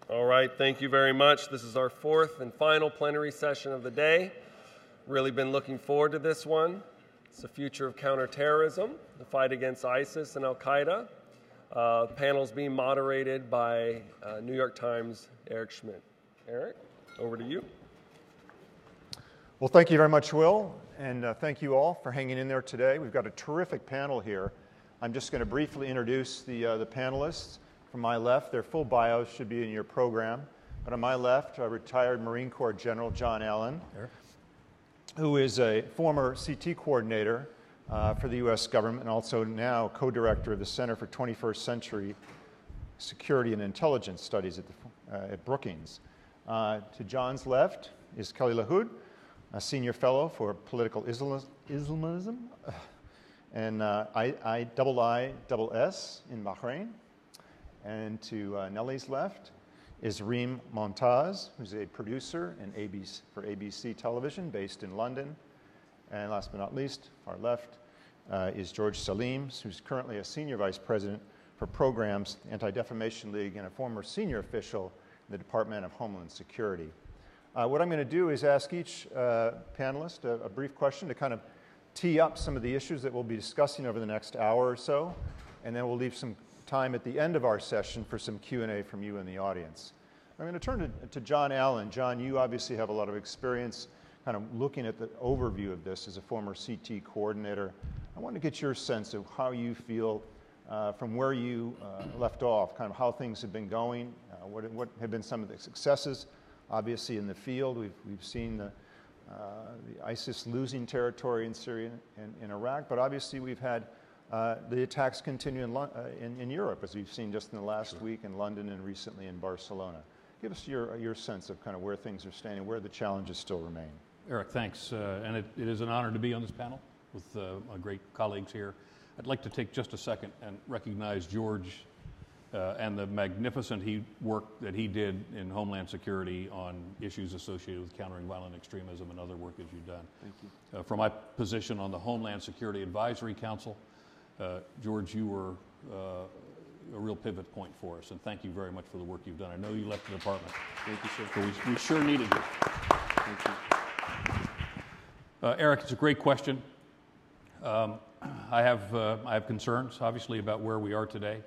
All right, thank you very much. This is our fourth and final plenary session of the day. Really been looking forward to this one. It's the future of counterterrorism, the fight against ISIS and Al-Qaeda. The panel's being moderated by New York Times' Eric Schmidt. Eric, over to you. Well, thank you very much, Will, and thank you all for hanging in there today. We've got a terrific panel here. I'm just going to briefly introduce the panelists. From my left, their full bios should be in your program. But on my left, retired Marine Corps General John Allen, who is a former CT coordinator for the U.S. government and also now co-director of the Center for 21st Century Security and Intelligence Studies at Brookings. To John's left is Kelly Lahoud, a senior fellow for political Islamism and IISS in Bahrain. And to Nelly's left is Reem Montaz, who's a producer for ABC Television based in London. And last but not least, far left, is George Saleem, who's currently a senior vice president for programs, Anti-Defamation League, and a former senior official in the Department of Homeland Security. What I'm going to do is ask each panelist a brief question to kind of tee up some of the issues that we'll be discussing over the next hour or so, and then we'll leave some time at the end of our session for some Q&A from you in the audience. I'm going to turn to John Allen. John, you obviously have a lot of experience kind of looking at the overview of this as a former CT coordinator. I want to get your sense of how you feel from where you left off, kind of how things have been going, what have been some of the successes. Obviously in the field, we've seen the ISIS losing territory in Syria and in Iraq, but obviously we've had the attacks continue in Europe, as we've seen just in the last week in London and recently in Barcelona. Give us your sense of kind of where things are standing, where the challenges still remain. Eric, thanks. And it is an honor to be on this panel with my great colleagues here. I'd like to take just a second and recognize George and the magnificent work that he did in Homeland Security on issues associated with countering violent extremism and other work that you've done. Thank you. From my position on the Homeland Security Advisory Council, George, you were a real pivot point for us, and thank you very much for the work you've done. I know you left the department. Thank you, sir. So we sure needed you. Thank you. Eric, it's a great question. I have concerns, obviously, about where we are today.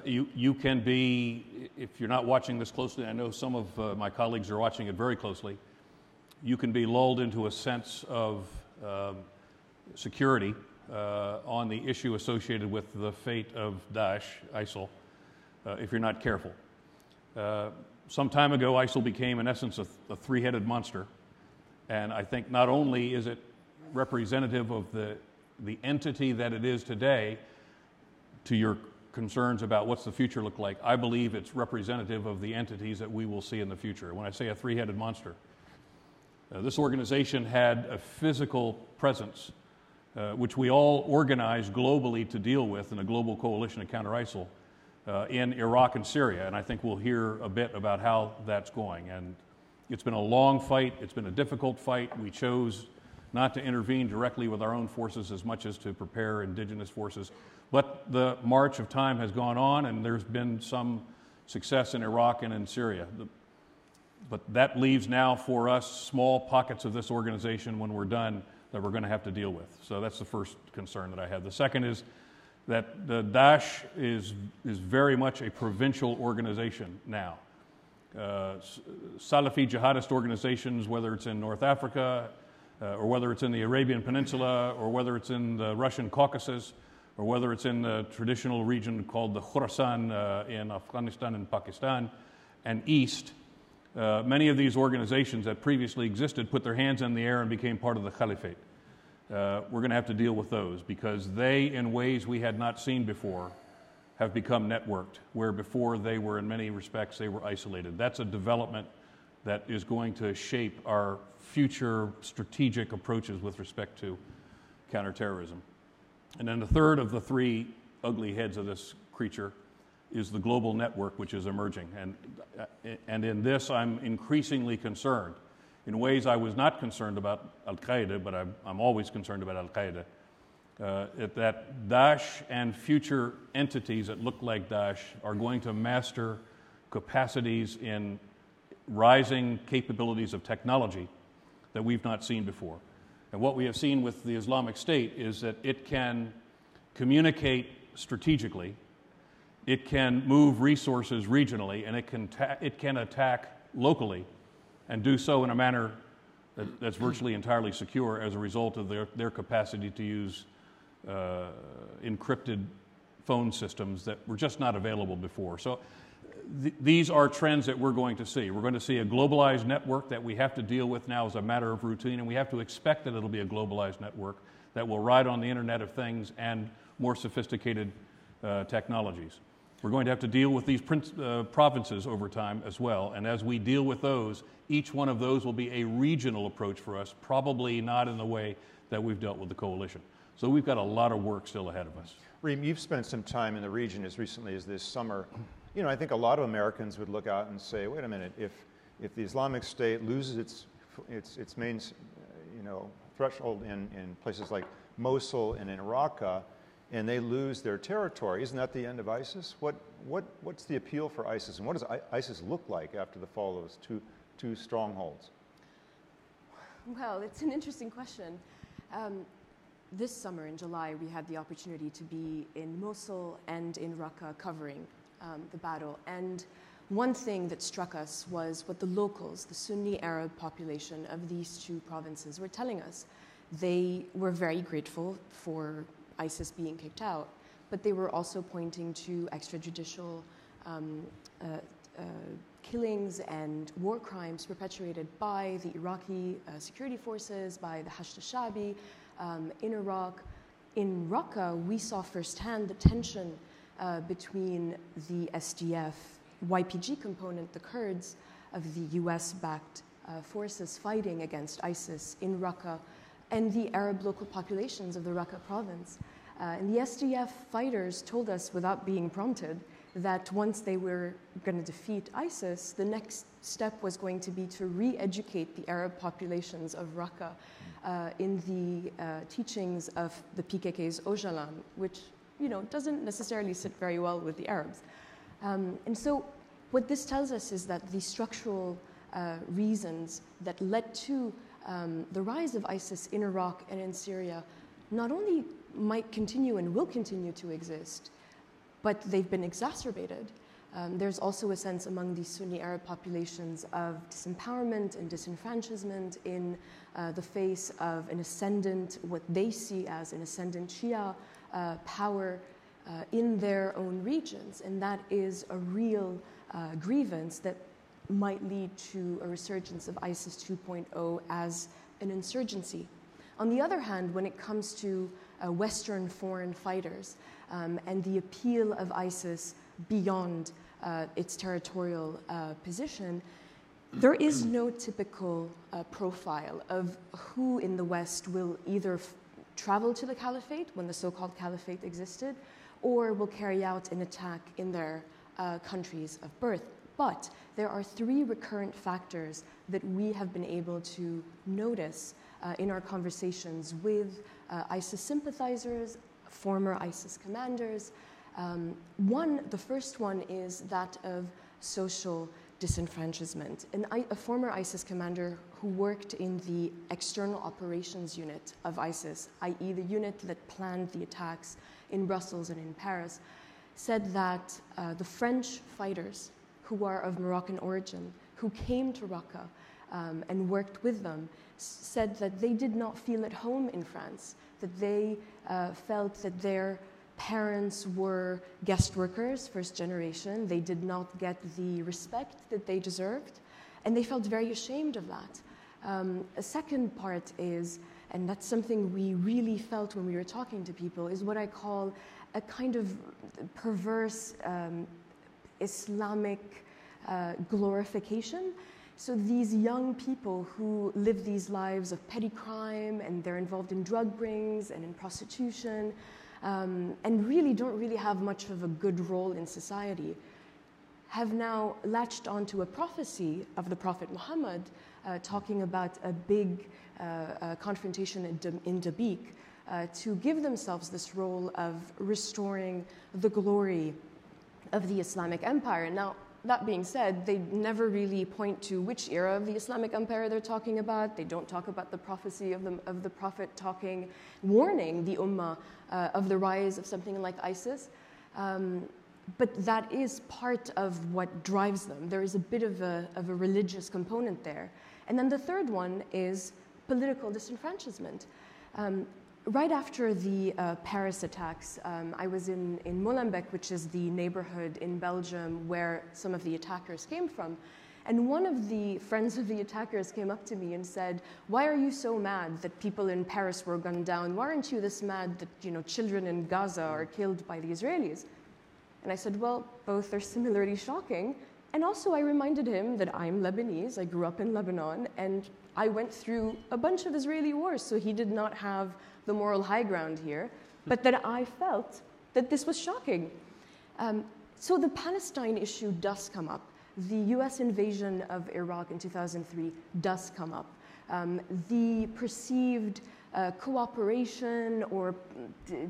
You can be, if you're not watching this closely, I know some of my colleagues are watching it very closely, you can be lulled into a sense of security on the issue associated with the fate of Daesh, Isil, if you're not careful. Some time ago, Isil became, in essence, a three-headed monster. And I think not only is it representative of the entity that it is today, to your concerns about what's the future look like, I believe it's representative of the entities that we will see in the future. When I say a three-headed monster, this organization had a physical presence which we all organized globally to deal with in a global coalition to counter ISIL in Iraq and Syria. And I think we'll hear a bit about how that's going. And it's been a long fight. It's been a difficult fight. We chose not to intervene directly with our own forces as much as to prepare indigenous forces. But the march of time has gone on, and there's been some success in Iraq and in Syria. But that leaves now for us small pockets of this organization when we're done that we're going to have to deal with. So that's the first concern that I have. The second is that the Daesh is very much a provincial organization now. Salafi jihadist organizations, whether it's in North Africa, or whether it's in the Arabian Peninsula, or whether it's in the Russian Caucasus, or whether it's in the traditional region called the Khorasan in Afghanistan and Pakistan, and East, many of these organizations that previously existed put their hands in the air and became part of the caliphate. We're going to have to deal with those because they, in ways we had not seen before, have become networked, where before they were, in many respects, they were isolated. That's a development that is going to shape our future strategic approaches with respect to counterterrorism. And then the third of the three ugly heads of this creature is the global network which is emerging. And in this, I'm increasingly concerned. In ways I was not concerned about Al-Qaeda, but I'm always concerned about Al-Qaeda. That Daesh and future entities that look like Daesh are going to master capacities in rising capabilities of technology that we've not seen before. And what we have seen with the Islamic State is that it can communicate strategically, it can move resources regionally, and it can attack locally, and do so in a manner that's virtually entirely secure as a result of their capacity to use encrypted phone systems that were just not available before. So these are trends that we're going to see. We're going to see a globalized network that we have to deal with now as a matter of routine, and we have to expect that it'll be a globalized network that will ride on the Internet of Things and more sophisticated technologies. We're going to have to deal with these provinces over time as well, and as we deal with those, each one of those will be a regional approach for us, probably not in the way that we've dealt with the coalition. So we've got a lot of work still ahead of us. Reem, you've spent some time in the region as recently as this summer. You know, I think a lot of Americans would look out and say, wait a minute, if the Islamic State loses its main threshold in places like Mosul and in Raqqa, and they lose their territory, isn't that the end of ISIS? What's the appeal for ISIS, and what does ISIS look like after the fall of those two strongholds? Well, it's an interesting question. This summer in July, we had the opportunity to be in Mosul and in Raqqa covering the battle. And one thing that struck us was what the locals, the Sunni Arab population of these two provinces, were telling us. They were very grateful for ISIS being kicked out, but they were also pointing to extrajudicial killings and war crimes perpetrated by the Iraqi security forces, by the Hashd al-Shabi in Iraq. In Raqqa, we saw firsthand the tension between the SDF, YPG component, the Kurds of the US-backed forces fighting against ISIS in Raqqa, and the Arab local populations of the Raqqa province. And the SDF fighters told us, without being prompted, that once they were going to defeat ISIS, the next step was going to be to re-educate the Arab populations of Raqqa in the teachings of the PKK's Öcalan, which doesn't necessarily sit very well with the Arabs. And so what this tells us is that the structural reasons that led to the rise of ISIS in Iraq and in Syria not only might continue and will continue to exist, but they've been exacerbated. There's also a sense among these Sunni Arab populations of disempowerment and disenfranchisement in the face of an ascendant, what they see as an ascendant Shia power in their own regions. And that is a real grievance that might lead to a resurgence of ISIS 2.0 as an insurgency. On the other hand, when it comes to Western foreign fighters and the appeal of ISIS beyond its territorial position, there is no typical profile of who in the West will either travel to the caliphate when the so-called caliphate existed, or will carry out an attack in their countries of birth. But there are three recurrent factors that we have been able to notice in our conversations with ISIS sympathizers, former ISIS commanders. The first one is that of social disenfranchisement. A former ISIS commander who worked in the external operations unit of ISIS, i.e. the unit that planned the attacks in Brussels and in Paris, said that the French fighters who are of Moroccan origin, who came to Raqqa and worked with them, said that they did not feel at home in France, that they felt that their parents were guest workers, first generation. They did not get the respect that they deserved, and they felt very ashamed of that. A second part is, and that's something we really felt when we were talking to people, is what I call a kind of perverse Islamic glorification. So these young people who live these lives of petty crime, and they're involved in drug rings and in prostitution, and really don't really have much of a good role in society, have now latched onto a prophecy of the Prophet Muhammad talking about a big confrontation in Dabiq to give themselves this role of restoring the glory of the Islamic Empire. Now, that being said, they never really point to which era of the Islamic Empire they're talking about. They don't talk about the prophecy of the Prophet warning the Ummah of the rise of something like ISIS. But that is part of what drives them. There is a bit of a religious component there. And then the third one is political disenfranchisement. Right after the Paris attacks, I was in Molenbeek, which is the neighborhood in Belgium where some of the attackers came from. And one of the friends of the attackers came up to me and said, "Why are you so mad that people in Paris were gunned down? Why aren't you this mad that children in Gaza are killed by the Israelis?" And I said, well, both are similarly shocking. And also I reminded him that I'm Lebanese, I grew up in Lebanon, and I went through a bunch of Israeli wars, so he did not have the moral high ground here, but that I felt that this was shocking. So the Palestine issue does come up. The US invasion of Iraq in 2003 does come up. The perceived cooperation or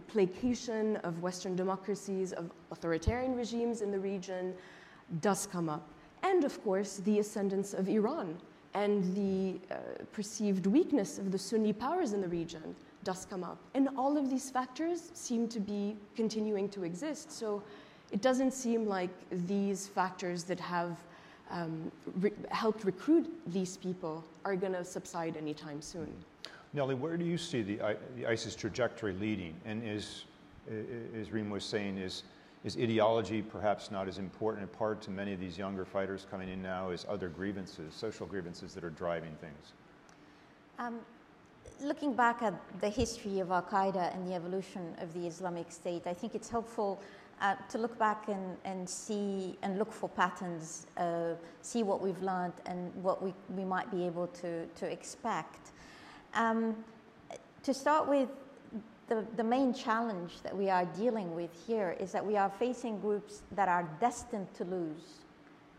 placation of Western democracies, of authoritarian regimes in the region does come up. And of course, the ascendance of Iran and the perceived weakness of the Sunni powers in the region does come up. And all of these factors seem to be continuing to exist. So it doesn't seem like these factors that have helped recruit these people are going to subside anytime soon. Nellie, where do you see the ISIS trajectory leading? And as Reem was saying, is ideology perhaps not as important a part to many of these younger fighters coming in now as other grievances, social grievances that are driving things? Looking back at the history of Al-Qaeda and the evolution of the Islamic State, I think it's helpful to look back and see and look for patterns, see what we've learned and what we might be able to expect. To start with, the main challenge that we are dealing with here is that we are facing groups that are destined to lose.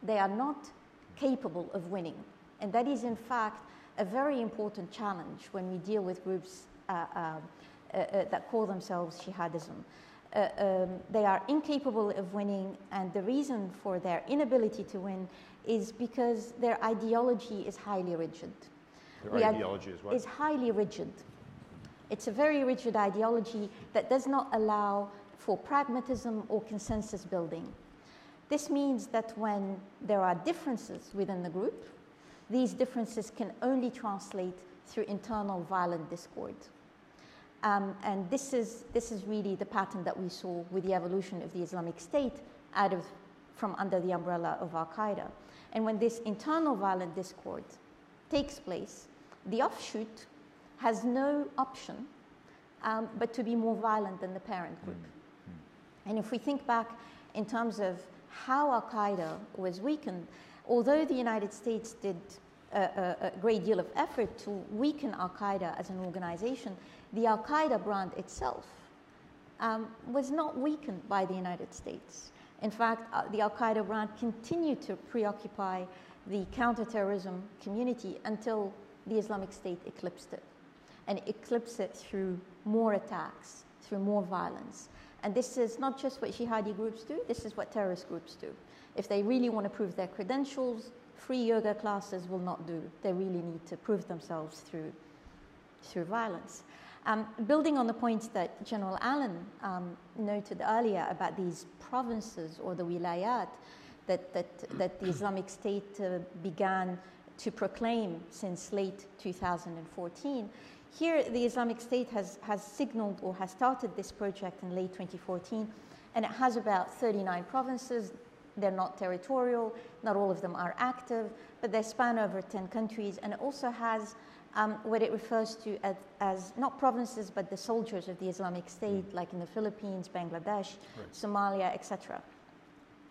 They are not capable of winning. And that is, in fact, a very important challenge when we deal with groups that call themselves jihadism. They are incapable of winning, and the reason for their inability to win is because their ideology is highly rigid. Their ideology is what? Is highly rigid. It's a very rigid ideology that does not allow for pragmatism or consensus building. This means that when there are differences within the group, these differences can only translate through internal violent discord. And this is really the pattern that we saw with the evolution of the Islamic State from under the umbrella of Al-Qaeda. And when this internal violent discord takes place, the offshoot has no option but to be more violent than the parent group. And if we think back in terms of how Al-Qaeda was weakened, although the United States did a great deal of effort to weaken Al-Qaeda as an organization, the Al-Qaeda brand itself was not weakened by the United States. In fact, the Al-Qaeda brand continued to preoccupy the counterterrorism community until the Islamic State eclipsed it. And eclipsed it through more attacks, through more violence. And this is not just what jihadi groups do, this is what terrorist groups do. If they really want to prove their credentials, free yoga classes will not do. They really need to prove themselves through violence. Building on the points that General Allen noted earlier about these provinces or the wilayat that the Islamic State began to proclaim since late 2014, here the Islamic State has signaled or has started this project in late 2014, and it has about 39 provinces. They're not territorial, not all of them are active, but they span over 10 countries, and it also has what it refers to as not provinces, but the soldiers of the Islamic State, like in the Philippines, Bangladesh, Somalia, etc.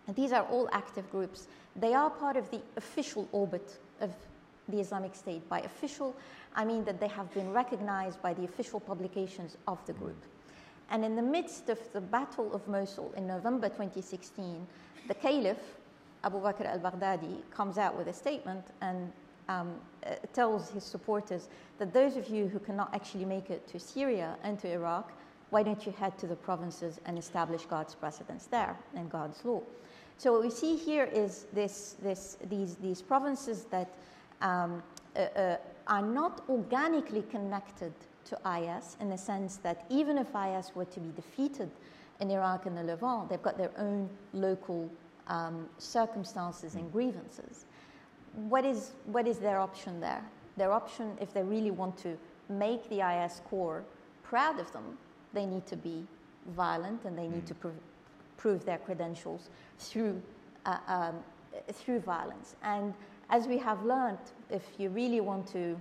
And these are all active groups. They are part of the official orbit of the Islamic State. By official, I mean that they have been recognized by the official publications of the group. And in the midst of the Battle of Mosul in November 2016, the Caliph, Abu Bakr al-Baghdadi, comes out with a statement and tells his supporters that those of you who cannot actually make it to Syria and to Iraq, why don't you head to the provinces and establish God's precedence there and God's law? So what we see here is these provinces that are not organically connected to IS, in the sense that even if IS were to be defeated in Iraq and the Levant, they've got their own local circumstances and grievances. What is their option there? Their option, if they really want to make the IS core proud of them, they need to be violent, and they need to prove their credentials through violence. And as we have learned, if you really want to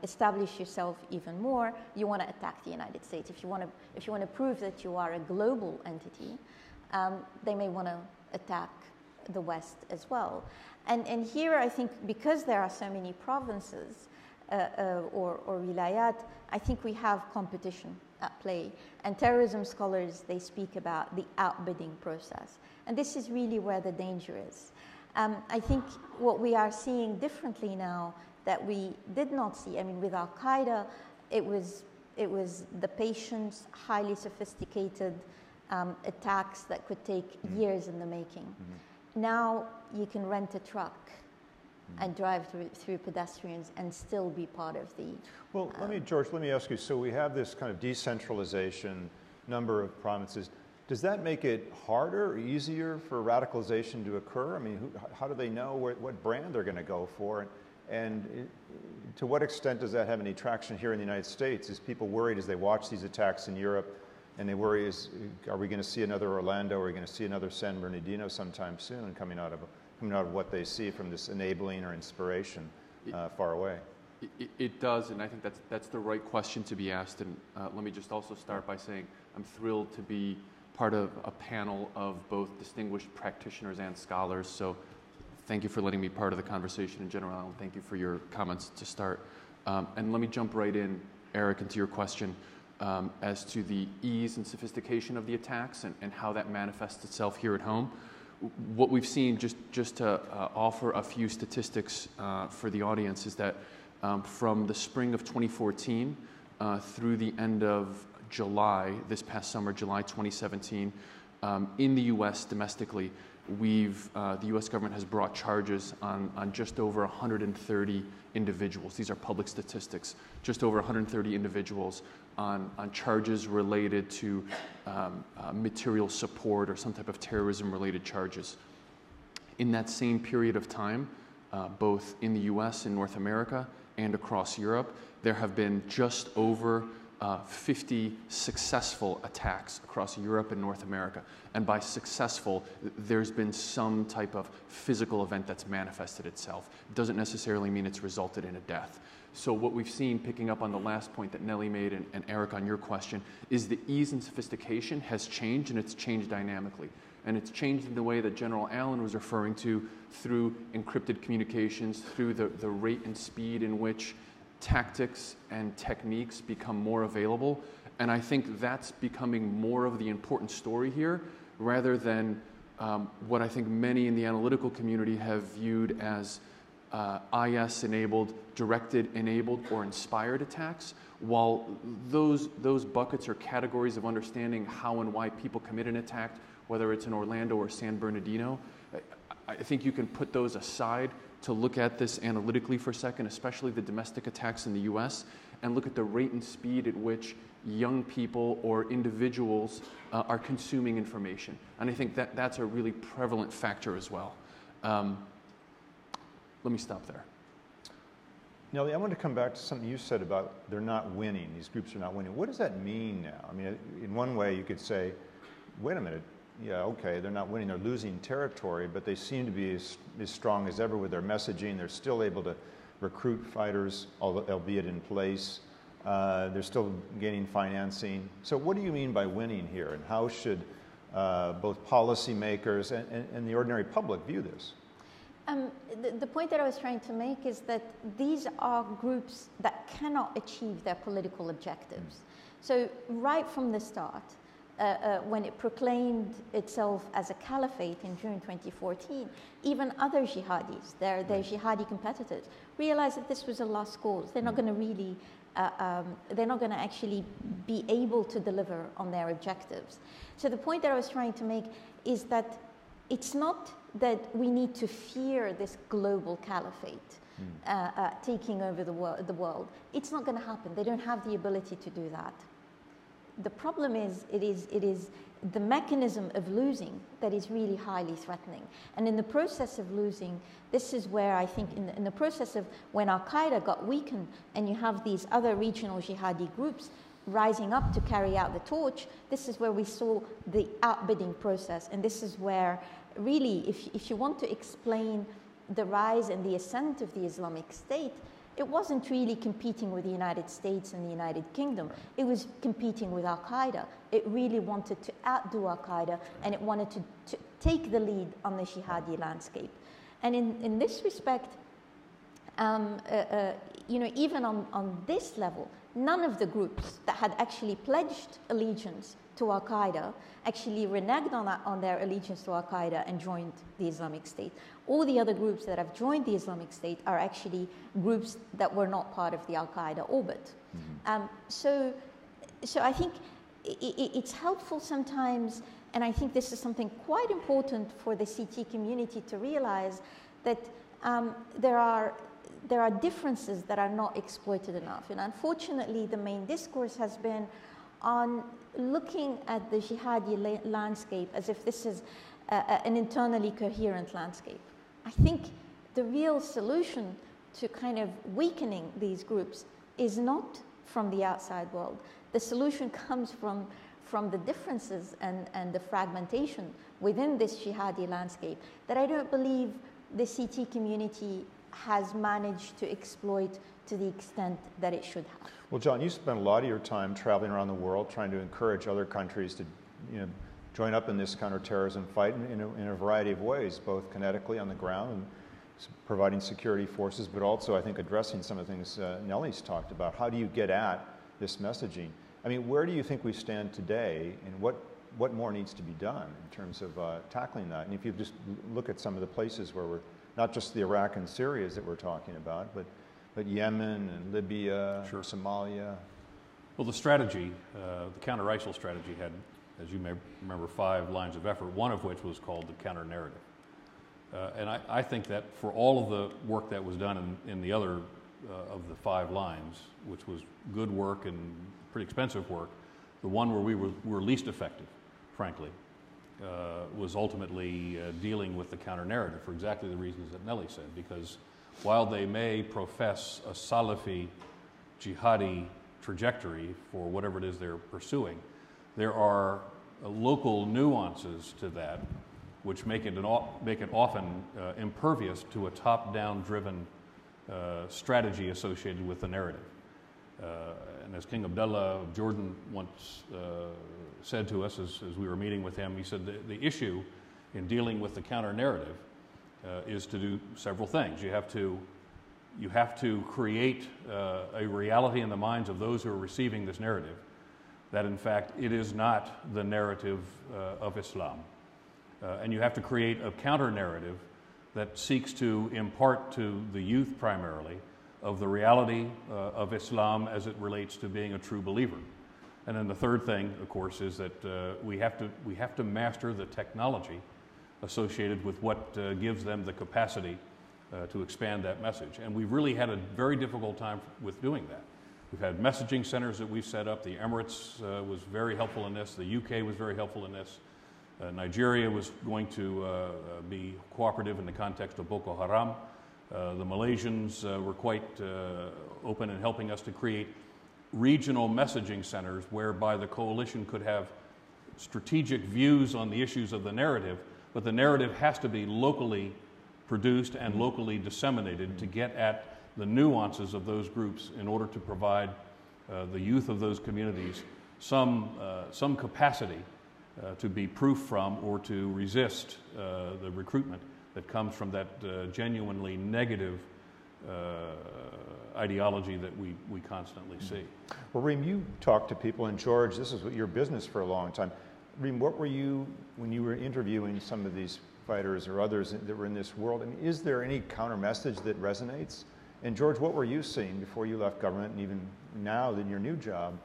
establish yourself even more, you want to attack the United States. If you want to prove that you are a global entity, they may want to attack the West as well. And here, I think, because there are so many provinces or wilayat, I think we have competition at play. And terrorism scholars, they speak about the outbidding process. And this is really where the danger is. I think what we are seeing differently now that we did not see, I mean, with Al-Qaeda, it was the patient, highly sophisticated attacks that could take years in the making. Now you can rent a truck and drive through pedestrians and still be part of the... Well, George, let me ask you, so we have this kind of decentralization, number of provinces. Does that make it harder or easier for radicalization to occur? I mean, how do they know what brand they're going to go for? And to what extent does that have any traction here in the United States? Is people worried as they watch these attacks in Europe, and they worry, are we going to see another Orlando, or are we going to see another San Bernardino sometime soon coming out of what they see from this enabling or inspiration far away? It does, and I think that's the right question to be asked. And let me just also start by saying I'm thrilled to be part of a panel of both distinguished practitioners and scholars. So thank you for letting me be part of the conversation in general, and thank you for your comments to start. And let me jump right in, Eric, into your question as to the ease and sophistication of the attacks and how that manifests itself here at home. What we've seen, just to offer a few statistics for the audience, is that from the spring of 2014 through the end of July, this past summer, July 2017, in the U.S. domestically, the U.S. government has brought charges on just over 130 individuals. These are public statistics. Just over 130 individuals on charges related to material support or some type of terrorism-related charges. In that same period of time, both in the U.S. and North America and across Europe, there have been just over 50 successful attacks across Europe and North America. And by successful, there's been some type of physical event that's manifested itself. It doesn't necessarily mean it's resulted in a death. So what we've seen, picking up on the last point that Nelly made and Eric on your question, is the ease and sophistication has changed, and it's changed dynamically. And it's changed in the way that General Allen was referring to, through encrypted communications, through the rate and speed in which tactics and techniques become more available. And I think that's becoming more of the important story here, rather than what I think many in the analytical community have viewed as IS-enabled, directed-enabled, or inspired attacks. While those buckets or categories of understanding how and why people commit an attack, whether it's in Orlando or San Bernardino, I think you can put those aside to look at this analytically for a second, especially the domestic attacks in the U.S., and look at the rate and speed at which young people or individuals are consuming information. And I think that's a really prevalent factor as well. Let me stop there. Nelly, I want to come back to something you said about they're not winning, these groups are not winning. What does that mean now? I mean, in one way you could say, wait a minute, yeah, okay, they're not winning, they're losing territory, but they seem to be as strong as ever with their messaging. They're still able to recruit fighters, albeit in place. They're still gaining financing. So what do you mean by winning here, and how should both policymakers and the ordinary public view this? The point that I was trying to make is that these are groups that cannot achieve their political objectives. So right from the start, when it proclaimed itself as a caliphate in June 2014, even other jihadis, their jihadi competitors, realized that this was a lost cause. They're not going to really they're not going to actually be able to deliver on their objectives. So the point that I was trying to make is that it's not that we need to fear this global caliphate taking over the world. It's not going to happen. They don't have the ability to do that. The problem is, it is the mechanism of losing that is really highly threatening. And in the process of losing, this is where I think in the process of when Al-Qaeda got weakened and you have these other regional jihadi groups rising up to carry out the torch, this is where we saw the outbidding process. And this is where really, if you want to explain the rise and the ascent of the Islamic State, it wasn't really competing with the United States and the United Kingdom. Right. It was competing with Al-Qaeda. It really wanted to outdo Al-Qaeda, and it wanted to take the lead on the jihadi landscape. And in this respect, even on this level, none of the groups that had actually pledged allegiance to Al-Qaeda actually reneged on their allegiance to Al-Qaeda and joined the Islamic State. All the other groups that have joined the Islamic State are actually groups that were not part of the Al-Qaeda orbit. Mm-hmm. So I think it's helpful sometimes, and I think this is something quite important for the CT community to realize, that there are differences that are not exploited enough. And unfortunately, the main discourse has been on looking at the jihadi landscape as if this is an internally coherent landscape. I think the real solution to kind of weakening these groups is not from the outside world. The solution comes from the differences and the fragmentation within this jihadi landscape that I don't believe the CT community has managed to exploit to the extent that it should have. Well, John, you spent a lot of your time traveling around the world trying to encourage other countries to join up in this counterterrorism fight in a variety of ways, both kinetically on the ground and providing security forces, but also I think addressing some of the things Nellie's talked about. How do you get at this messaging? I mean, where do you think we stand today, and what more needs to be done in terms of tackling that? And if you just look at some of the places where we're, not just the Iraq and Syria that we're talking about, but Yemen and Libya, sure. Somalia. Well, the strategy, the counter-ISIL strategy had, as you may remember, 5 lines of effort, one of which was called the counter-narrative. And I think that for all of the work that was done in the other of the 5 lines, which was good work and pretty expensive work, the one where we were least effective, frankly, was ultimately dealing with the counter-narrative for exactly the reasons that Nellie said, because while they may profess a Salafi jihadi trajectory for whatever it is they're pursuing, there are local nuances to that which make it often impervious to a top-down driven strategy associated with the narrative. And as King Abdullah of Jordan once said to us as we were meeting with him, he said the issue in dealing with the counter-narrative is to do several things. You have to create a reality in the minds of those who are receiving this narrative that in fact it is not the narrative of Islam. And you have to create a counter-narrative that seeks to impart to the youth primarily of the reality of Islam as it relates to being a true believer. And then the third thing, of course, is that we have to master the technology associated with what gives them the capacity to expand that message. And we've really had a very difficult time with doing that. We've had messaging centers that we've set up. The Emirates was very helpful in this. The UK was very helpful in this. Nigeria was going to be cooperative in the context of Boko Haram. The Malaysians were quite open in helping us to create regional messaging centers whereby the coalition could have strategic views on the issues of the narrative, but the narrative has to be locally produced and locally disseminated to get at the nuances of those groups in order to provide the youth of those communities some capacity to be proof from or to resist the recruitment that comes from that genuinely negative ideology that we constantly see. Well, Reem, you talk to people, and George, this is your business for a long time. Reem, what were you, when you were interviewing some of these fighters or others that were in this world, I mean, is there any counter message that resonates? And George, what were you seeing before you left government and even now in your new job,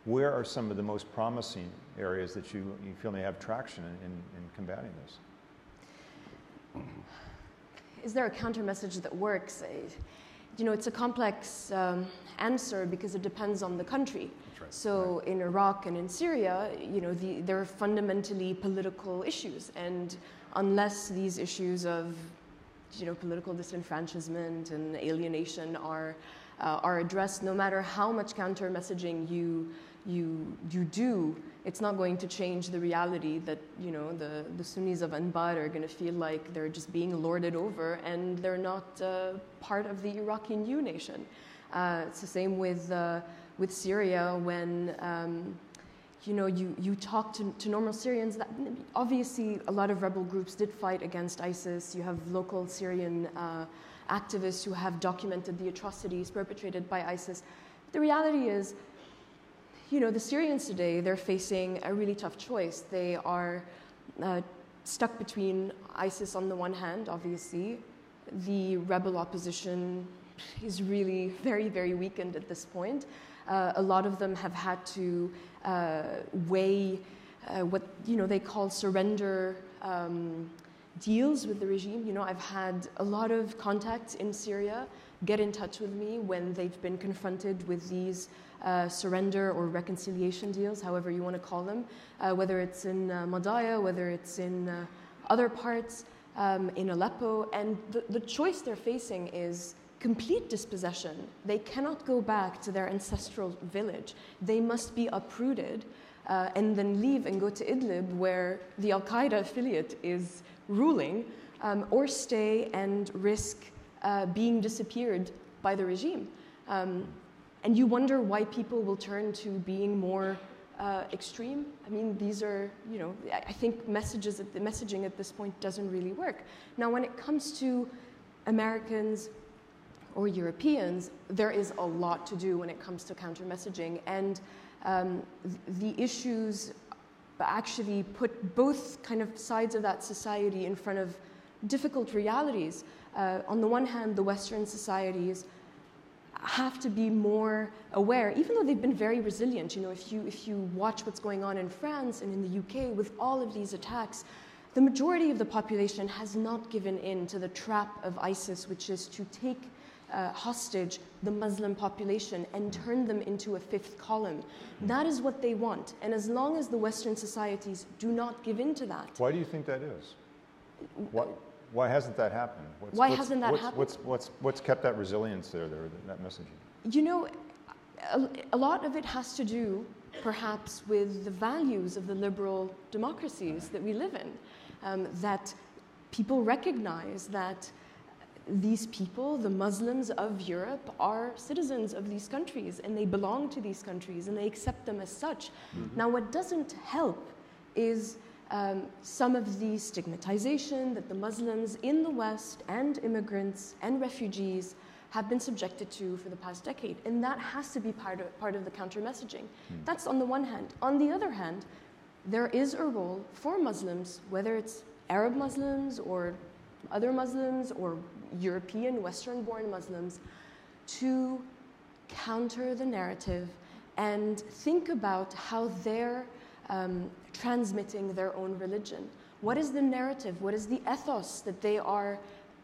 where are some of the most promising areas that you feel may have traction in combating this? Is there a counter message that works? You know, it's a complex answer because it depends on the country. Right. So in Iraq and in Syria, you know, there are fundamentally political issues, and unless these issues of, you know, political disenfranchisement and alienation are addressed, no matter how much counter messaging you do, it's not going to change the reality that, you know, the Sunnis of Anbar are going to feel like they're just being lorded over and they're not part of the Iraqi new nation. It's the same with Syria when, you know, you talk to normal Syrians. That obviously, a lot of rebel groups did fight against ISIS. You have local Syrian activists who have documented the atrocities perpetrated by ISIS. The reality is, you know, the Syrians today, they're facing a really tough choice. They are stuck between ISIS on the one hand, obviously. The rebel opposition is really very, very weakened at this point. A lot of them have had to weigh what, you know, they call surrender deals with the regime. You know, I've had a lot of contacts in Syria get in touch with me when they've been confronted with these surrender or reconciliation deals, however you want to call them, whether it's in Madaya, whether it's in other parts, in Aleppo. And the choice they're facing is complete dispossession. They cannot go back to their ancestral village. They must be uprooted and then leave and go to Idlib, where the Al-Qaeda affiliate is ruling, or stay and risk being disappeared by the regime. And you wonder why people will turn to being more extreme. I mean, these are, you know, I think messaging at this point doesn't really work. Now, when it comes to Americans or Europeans, there is a lot to do when it comes to counter-messaging. And the issues actually put both kind of sides of that society in front of difficult realities. On the one hand, the Western societies have to be more aware, even though they've been very resilient. You know, if you watch what's going on in France and in the UK with all of these attacks, the majority of the population has not given in to the trap of ISIS, which is to take hostage the Muslim population and turn them into a fifth column. That is what they want. And as long as the Western societies do not give in to that. Why do you think that is? Why hasn't that happened? What's kept that resilience there, that messaging? You know, a lot of it has to do, perhaps, with the values of the liberal democracies that we live in, that people recognize that these people, the Muslims of Europe, are citizens of these countries, and they belong to these countries, and they accept them as such. Mm-hmm. Now, what doesn't help is some of the stigmatization that the Muslims in the West and immigrants and refugees have been subjected to for the past decade. And that has to be part of the counter-messaging. That's on the one hand. On the other hand, there is a role for Muslims, whether it's Arab Muslims or other Muslims or European, Western-born Muslims, to counter the narrative and think about how they're transmitting their own religion. What is the narrative? What is the ethos that they are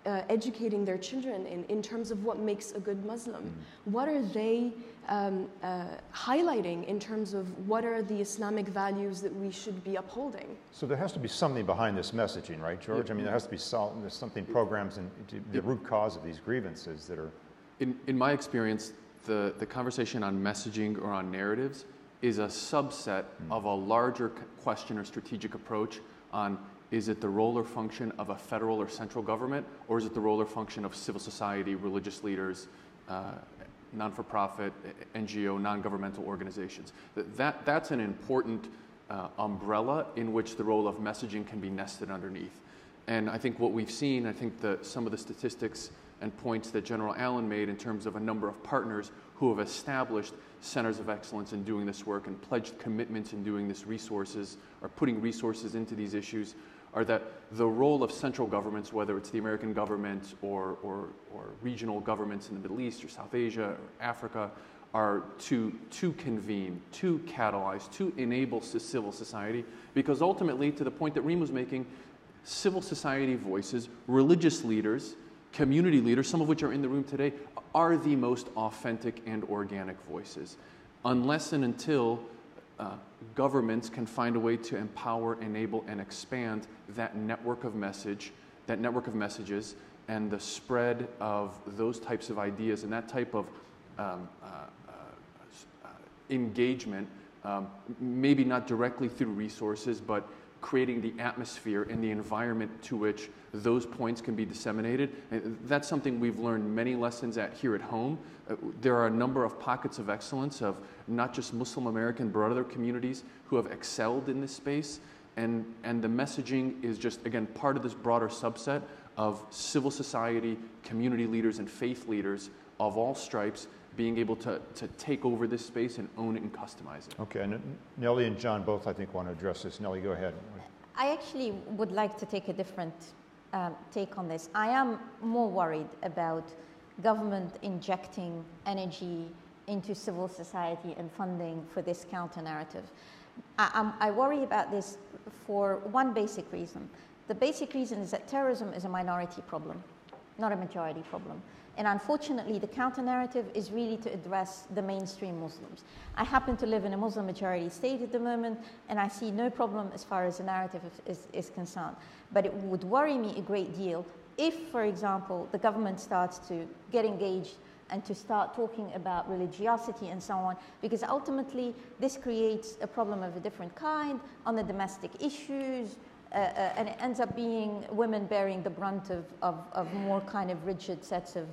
educating their children in terms of what makes a good Muslim? What are they highlighting in terms of what are the Islamic values that we should be upholding? So there has to be something behind this messaging, right, George? I mean, there has to be there's something programs into the root cause of these grievances that are... In my experience, the conversation on messaging or on narratives is a subset of a larger question or strategic approach on, is it the role or function of a federal or central government, or is it the role or function of civil society, religious leaders, non-for-profit, NGO, non-governmental organizations? That's an important umbrella in which the role of messaging can be nested underneath. And I think what we've seen, I think some of the statistics and points that General Allen made in terms of a number of partners who have established centers of excellence in doing this work and pledged commitments in doing this resources or putting resources into these issues, are that the role of central governments, whether it's the American government or regional governments in the Middle East or South Asia or Africa, are to convene, to catalyze, to enable civil society, because ultimately, to the point that Reem was making, civil society voices, religious leaders, community leaders, some of which are in the room today, are the most authentic and organic voices. Unless and until governments can find a way to empower, enable, and expand that network of messages, and the spread of those types of ideas and that type of engagement, maybe not directly through resources, but creating the atmosphere and the environment to which those points can be disseminated. And that's something we've learned many lessons here at home. There are a number of pockets of excellence of not just Muslim American, but other communities who have excelled in this space. And the messaging is just, again, part of this broader subset of civil society, community leaders, and faith leaders of all stripes being able to take over this space and own it and customize it. Okay, and Nellie and John both, I think, want to address this. Nellie, go ahead. I actually would like to take a different take on this. I am more worried about government injecting energy into civil society and funding for this counter-narrative. I worry about this for one basic reason. The basic reason is that terrorism is a minority problem, not a majority problem. And unfortunately, the counter-narrative is really to address the mainstream Muslims. I happen to live in a Muslim majority state at the moment, and I see no problem as far as the narrative is concerned. But it would worry me a great deal if, for example, the government starts to get engaged and to start talking about religiosity and so on, because ultimately this creates a problem of a different kind on the domestic issues, and it ends up being women bearing the brunt of more kind of rigid sets of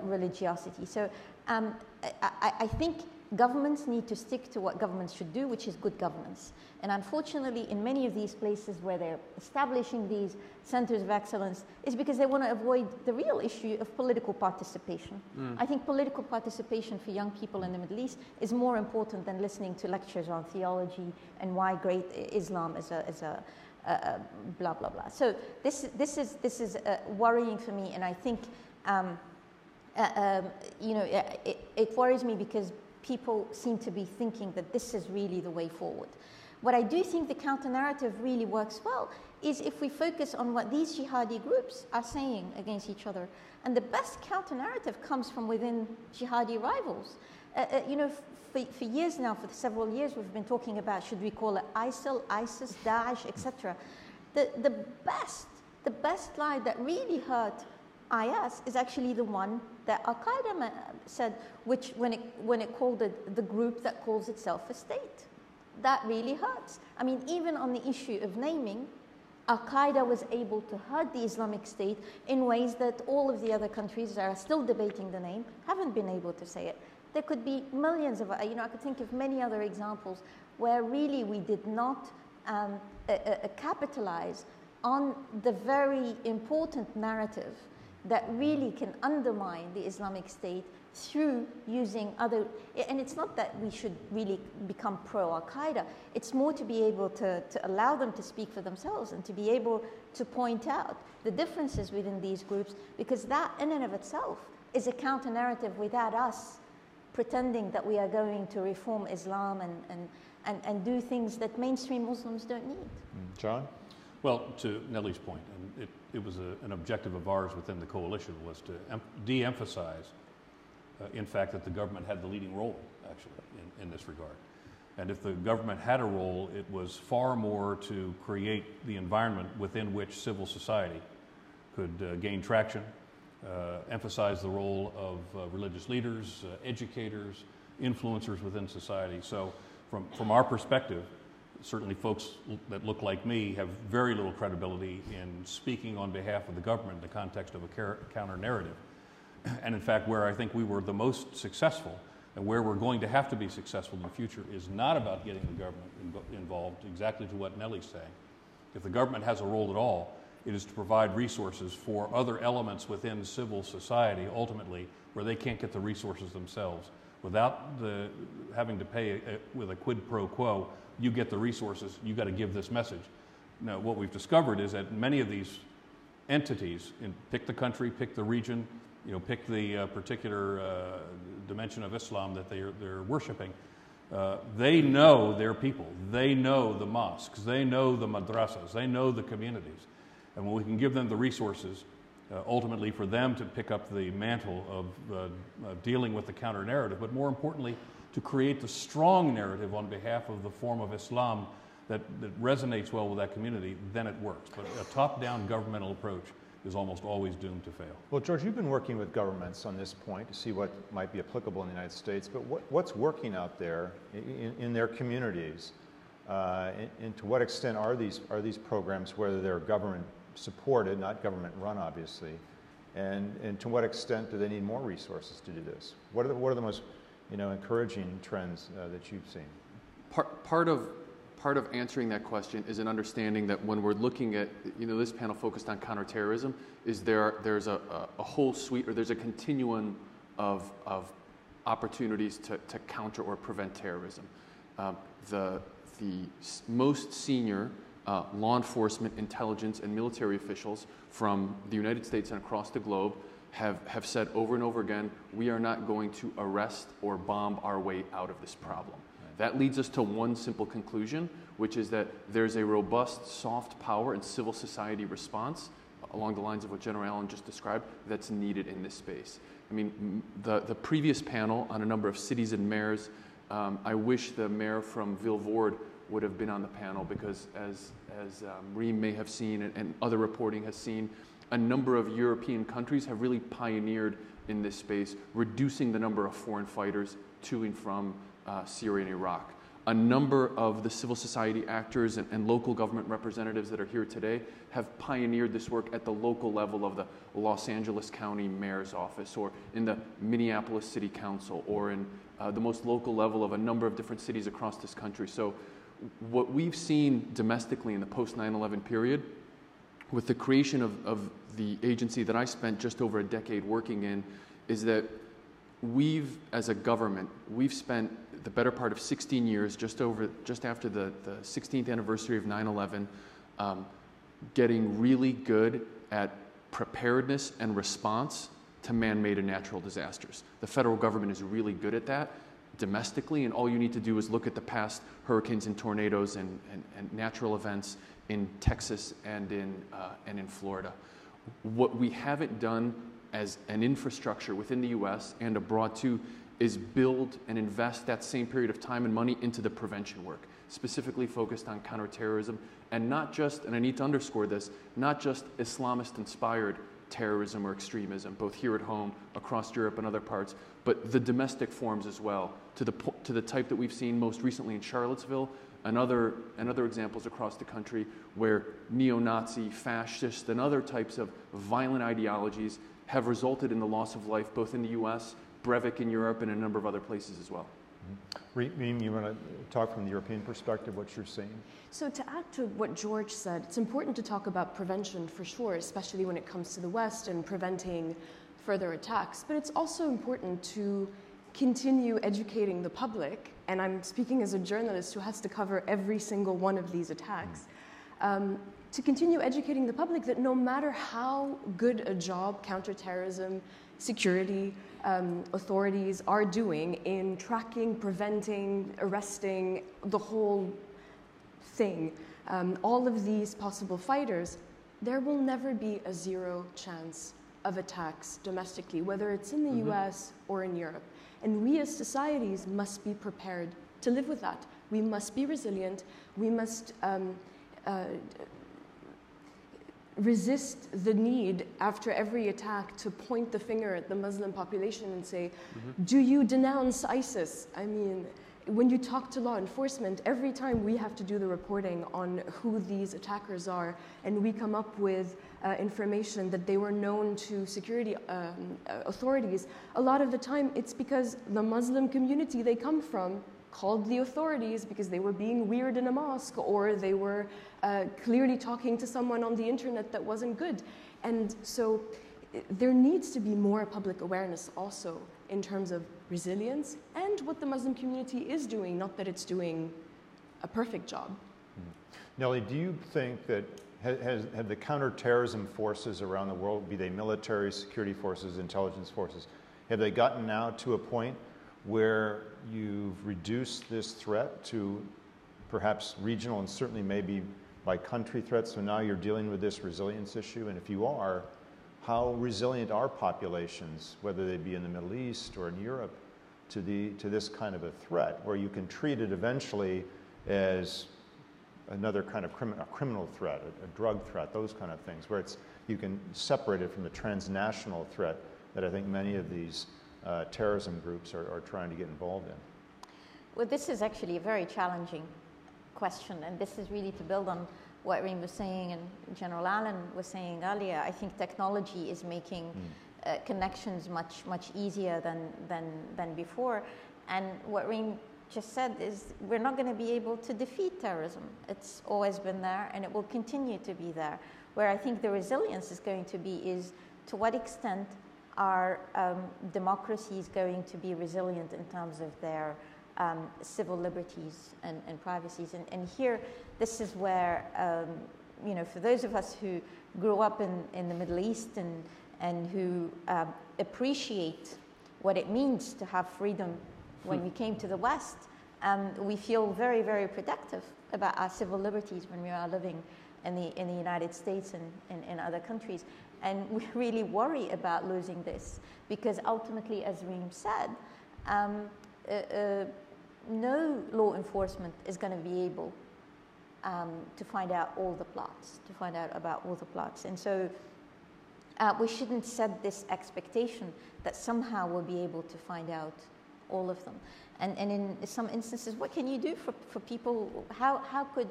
religiosity. So I think governments need to stick to what governments should do, which is good governance. And unfortunately, in many of these places where they're establishing these centers of excellence is because they want to avoid the real issue of political participation. I think political participation for young people in the Middle East is more important than listening to lectures on theology and why great Islam is a blah, blah, blah. So this is worrying for me, and I think it worries me because people seem to be thinking that this is really the way forward. What I do think the counter-narrative really works well is if we focus on what these jihadi groups are saying against each other. And the best counter-narrative comes from within jihadi rivals. For years now, for several years, we've been talking about, should we call it ISIL, ISIS, Daesh, etc. The best lie that really hurt IS is actually the one that Al-Qaeda said, which when it called it the group that calls itself a state. That really hurts. I mean, even on the issue of naming, Al-Qaeda was able to hurt the Islamic State in ways that all of the other countries that are still debating the name haven't been able to say it. There could be millions of, I could think of many other examples where really we did not capitalize on the very important narrative that really can undermine the Islamic State through using other, and it's not that we should really become pro-Al-Qaeda, it's more to be able to allow them to speak for themselves and to be able to point out the differences within these groups, because that in and of itself is a counter-narrative without us pretending that we are going to reform Islam and do things that mainstream Muslims don't need. John? Well, to Nellie's point, and it was an objective of ours within the coalition, was to de-emphasize, in fact, that the government had the leading role, actually, in this regard. And if the government had a role, it was far more to create the environment within which civil society could gain traction, emphasize the role of religious leaders, educators, influencers within society. So from our perspective, certainly folks that look like me have very little credibility in speaking on behalf of the government in the context of a counter-narrative. And in fact, where I think we were the most successful and where we're going to have to be successful in the future is not about getting the government involved, exactly to what Nellie's saying. If the government has a role at all, it is to provide resources for other elements within civil society, ultimately, where they can't get the resources themselves. Without having to pay with a quid pro quo, you get the resources, you got to give this message. Now, what we've discovered is that many of these entities, pick the country, pick the region, pick the particular dimension of Islam that they're worshiping. They know their people. They know the mosques. They know the madrasas. They know the communities. And when we can give them the resources, ultimately for them to pick up the mantle of dealing with the counter-narrative, but more importantly, to create the strong narrative on behalf of the form of Islam that resonates well with that community, then it works. But a top-down governmental approach is almost always doomed to fail. Well, George, you've been working with governments on this point to see what might be applicable in the United States, but what's working out there in their communities? And to what extent are these programs, whether they're government supported, not government run, obviously, and to what extent do they need more resources to do this? What are the most encouraging trends that you've seen? Part of answering that question is an understanding that when we're looking at, this panel focused on counterterrorism, is there's a whole suite, or there's a continuum of opportunities to counter or prevent terrorism. The most senior law enforcement, intelligence, and military officials from the United States and across the globe have said over and over again, we are not going to arrest or bomb our way out of this problem. That leads us to one simple conclusion, which is that there's a robust soft power and civil society response along the lines of what General Allen just described that's needed in this space. I mean, the previous panel on a number of cities and mayors, I wish the mayor from Vilvoorde would have been on the panel, because as Reem may have seen and other reporting has seen, a number of European countries have really pioneered in this space, reducing the number of foreign fighters to and from Syria and Iraq. A number of the civil society actors and local government representatives that are here today have pioneered this work at the local level of the Los Angeles County Mayor's Office, or in the Minneapolis City Council, or in the most local level of a number of different cities across this country. So what we've seen domestically in the post 9/11 period, with the creation of the agency that I spent just over a decade working in, is that as a government, we've spent the better part of 16 years, just after the 16th anniversary of 9/11, getting really good at preparedness and response to man-made and natural disasters. The federal government is really good at that domestically, and all you need to do is look at the past hurricanes and tornadoes and natural events in Texas and in Florida. What we haven't done as an infrastructure within the U.S. and abroad too is build and invest that same period of time and money into the prevention work, specifically focused on counterterrorism, and not just, and I need to underscore this, not just Islamist-inspired terrorism or extremism, both here at home, across Europe and other parts, but the domestic forms as well, to the type that we've seen most recently in Charlottesville, and other examples across the country where neo-Nazi, fascist, and other types of violent ideologies have resulted in the loss of life both in the U.S., Breivik in Europe, and a number of other places as well. Reem, you want to talk from the European perspective, what you're seeing? So to add to what George said, it's important to talk about prevention for sure, especially when it comes to the West and preventing further attacks. But it's also important to continue educating the public, and I'm speaking as a journalist who has to cover every single one of these attacks, to continue educating the public that no matter how good a job counterterrorism, security authorities are doing in tracking, preventing, arresting, the whole thing, all of these possible fighters, there will never be a zero chance of attacks domestically, whether it's in the US or in Europe. And we as societies must be prepared to live with that. We must be resilient. We must resist the need after every attack to point the finger at the Muslim population and say, do you denounce ISIS? I mean, when you talk to law enforcement, every time we have to do the reporting on who these attackers are, and we come up with information that they were known to security authorities, a lot of the time it's because the Muslim community they come from called the authorities because they were being weird in a mosque, or they were clearly talking to someone on the internet that wasn't good. And so there needs to be more public awareness also in terms of resilience and what the Muslim community is doing, not that it's doing a perfect job. Nellie, do you think that have the counterterrorism forces around the world, be they military, security forces, intelligence forces, have they gotten now to a point where you've reduced this threat to perhaps regional and certainly maybe by country threats, so now you're dealing with this resilience issue? And if you are, how resilient are populations, whether they be in the Middle East or in Europe, to this kind of a threat, where you can treat it eventually as another kind of criminal threat, a drug threat, those kind of things, where you can separate it from the transnational threat that I think many of these terrorism groups are trying to get involved in? Well, this is actually a very challenging question, and this is really to build on what Reem was saying and General Allen was saying earlier. I think technology is making connections much easier than before, and what Reem just said is we're not going to be able to defeat terrorism. It's always been there, and it will continue to be there. Where I think the resilience is going to be is to what extent are democracies going to be resilient in terms of their civil liberties and privacies. And here, this is where, for those of us who grew up in the Middle East and who appreciate what it means to have freedom when we came to the West, we feel very, very protective about our civil liberties when we are living in the United States and in other countries. And we really worry about losing this because ultimately, as Reem said, no law enforcement is going to be able to find out all the plots, about all the plots. And so we shouldn't set this expectation that somehow we'll be able to find out all of them. And in some instances, what can you do for people? How could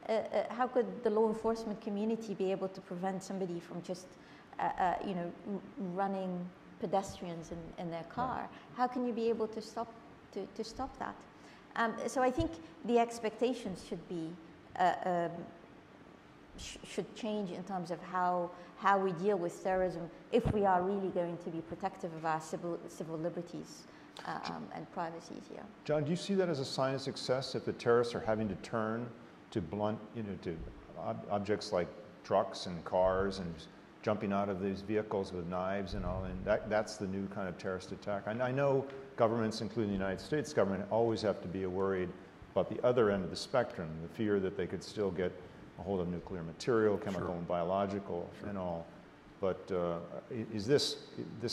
the law enforcement community be able to prevent somebody from just running pedestrians in their car? How can you be able to stop that? So I think the expectations should change in terms of how we deal with terrorism if we are really going to be protective of our civil liberties and privacies here. John, do you see that as a sign of success if the terrorists are having to turn to blunt, to objects like trucks and cars and jumping out of these vehicles with knives and all, and that's the new kind of terrorist attack? I know governments, including the United States government, always have to be worried about the other end of the spectrum, the fear that they could still get a hold of nuclear material, chemical and biological and all. But is this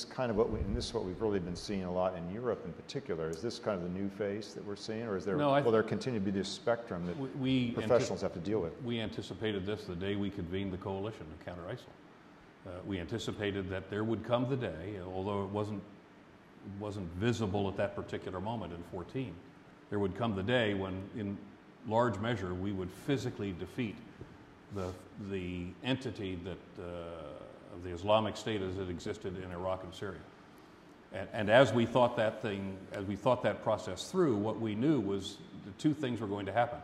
kind of what we've really been seeing a lot in Europe in particular? Is this kind of the new face that we're seeing, or is there will there continue to be this spectrum that professionals have to deal with? We anticipated this the day we convened the coalition to counter ISIL. We anticipated that there would come the day, although it wasn't visible at that particular moment in 2014, there would come the day when, in large measure, we would physically defeat the entity that of the Islamic State as it existed in Iraq and Syria. And as we thought that process through, what we knew was the two things were going to happen.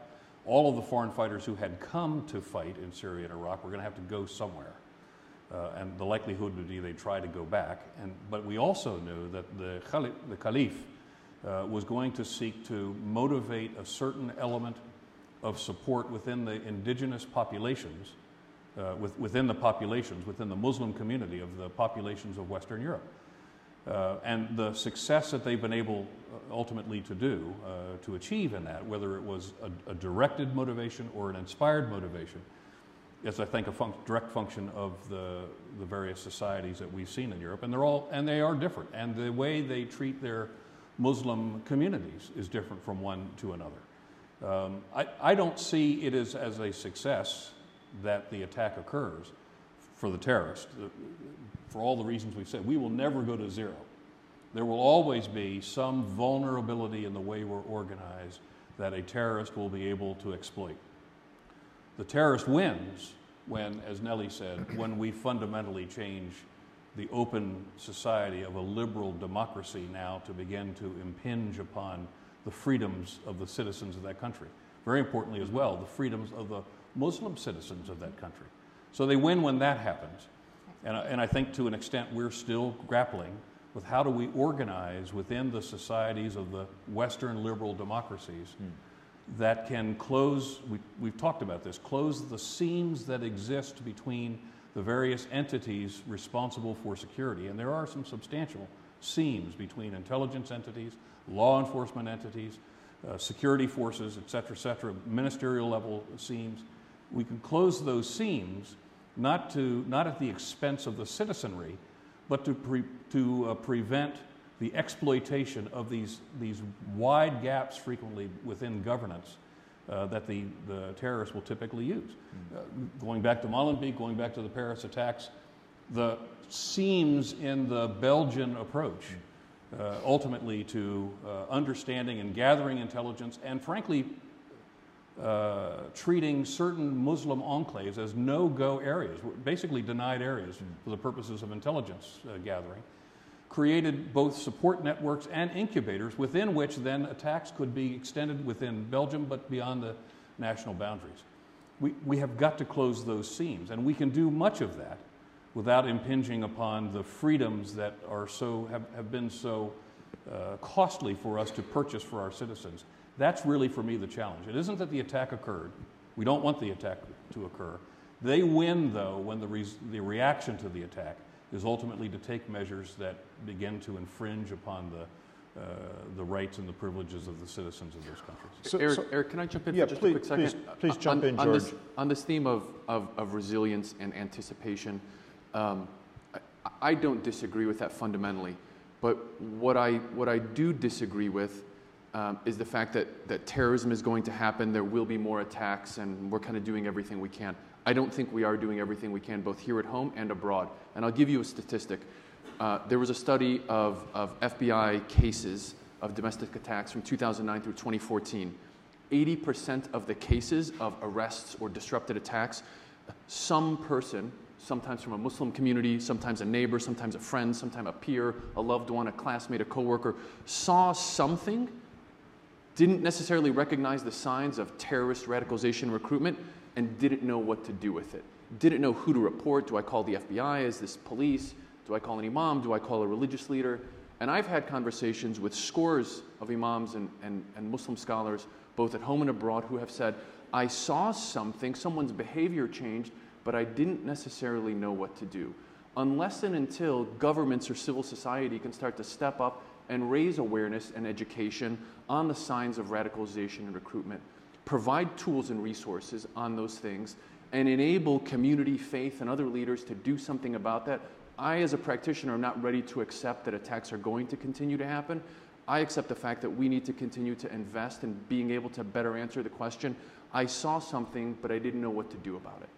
All of the foreign fighters who had come to fight in Syria and Iraq were going to have to go somewhere. And the likelihood would be they'd try to go back. But we also knew that the Caliph was going to seek to motivate a certain element of support within the indigenous populations, within the Muslim community of the populations of Western Europe. And the success that they've been able ultimately to achieve in that, whether it was a directed motivation or an inspired motivation, is, I think, a direct function of the various societies that we've seen in Europe, and they are different, and the way they treat their Muslim communities is different from one to another. I don't see it as a success that the attack occurs for the terrorists, for all the reasons we've said. We will never go to zero. There will always be some vulnerability in the way we're organized that a terrorist will be able to exploit. The terrorist wins when, as Nellie said, when we fundamentally change the open society of a liberal democracy now to begin to impinge upon the freedoms of the citizens of that country. Very importantly as well, the freedoms of the Muslim citizens of that country. So they win when that happens. And I think to an extent we're still grappling with how do we organize within the societies of the Western liberal democracies that can close, we've talked about this, close the seams that exist between the various entities responsible for security. And there are some substantial seams between intelligence entities, law enforcement entities, security forces, et cetera, ministerial level seams. We can close those seams not at the expense of the citizenry, but to prevent the exploitation of these wide gaps frequently within governance that the terrorists will typically use. Going back to Molenbeek, going back to the Paris attacks, the seams in the Belgian approach ultimately to understanding and gathering intelligence and frankly treating certain Muslim enclaves as no-go areas, basically denied areas for the purposes of intelligence gathering, created both support networks and incubators within which then attacks could be extended within Belgium but beyond the national boundaries. We have got to close those seams, and we can do much of that without impinging upon the freedoms that are have been so costly for us to purchase for our citizens. That's really, for me, the challenge. It isn't that the attack occurred. We don't want the attack to occur. They win, though, when the reaction to the attack is ultimately to take measures that begin to infringe upon the rights and the privileges of the citizens of those countries. Eric, can I jump in yeah, for just please, a quick second? Please jump in, George. On this theme of resilience and anticipation, I don't disagree with that fundamentally. But what I do disagree with is the fact that terrorism is going to happen, there will be more attacks, and we're kind of doing everything we can. I don't think we are doing everything we can, both here at home and abroad. And I'll give you a statistic. There was a study of FBI cases of domestic attacks from 2009 through 2014. 80% of the cases of arrests or disrupted attacks, some person, sometimes from a Muslim community, sometimes a neighbor, sometimes a friend, sometimes a peer, a loved one, a classmate, a coworker, saw something, didn't necessarily recognize the signs of terrorist radicalization recruitment, and didn't know what to do with it. Didn't know who to report. Do I call the FBI? Is this police? Do I call an imam? Do I call a religious leader? And I've had conversations with scores of imams and Muslim scholars, both at home and abroad, who have said, I saw something, someone's behavior changed, but I didn't necessarily know what to do. Unless and until governments or civil society can start to step up and raise awareness and education on the signs of radicalization and recruitment, provide tools and resources on those things, and enable community, faith, and other leaders to do something about that. I, as a practitioner, am not ready to accept that attacks are going to continue to happen. I accept the fact that we need to continue to invest in being able to better answer the question, I saw something, but I didn't know what to do about it.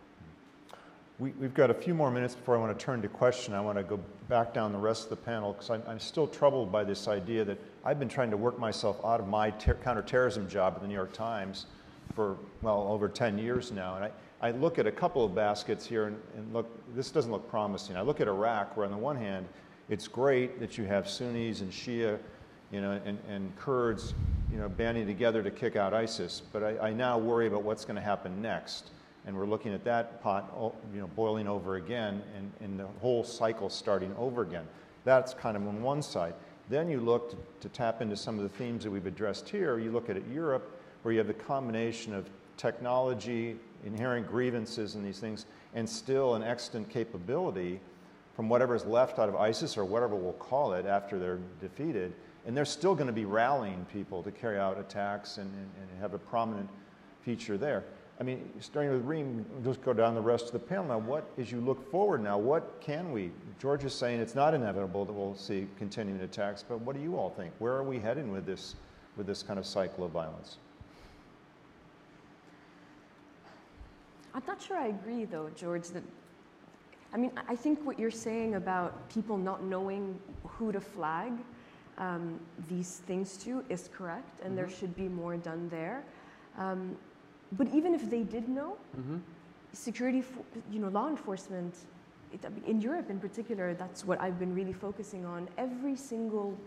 We've got a few more minutes before I want to turn to question. I want to go back down the rest of the panel because I'm still troubled by this idea that I've been trying to work myself out of my counterterrorism job at the New York Times for, well, over 10 years now. And I look at a couple of baskets here and look, this doesn't look promising. I look at Iraq where on the one hand, it's great that you have Sunnis and Shia, and Kurds, banding together to kick out ISIS. But I now worry about what's going to happen next. And we're looking at that pot, boiling over again, and the whole cycle starting over again. That's kind of on one side. Then you look to tap into some of the themes that we've addressed here. You look at Europe, where you have the combination of technology, inherent grievances in these things, and still an extant capability from whatever is left out of ISIS or whatever we'll call it after they're defeated. And they're still going to be rallying people to carry out attacks and have a prominent feature there. I mean, starting with Reem, just go down the rest of the panel now. As you look forward now, what can we? George is saying it's not inevitable that we'll see continuing attacks, but what do you all think? Where are we heading with this kind of cycle of violence? I'm not sure I agree, though, George. I think what you're saying about people not knowing who to flag these things to is correct, and there should be more done there. But even if they did know, security, law enforcement, in Europe in particular, that's what I've been really focusing on. Every single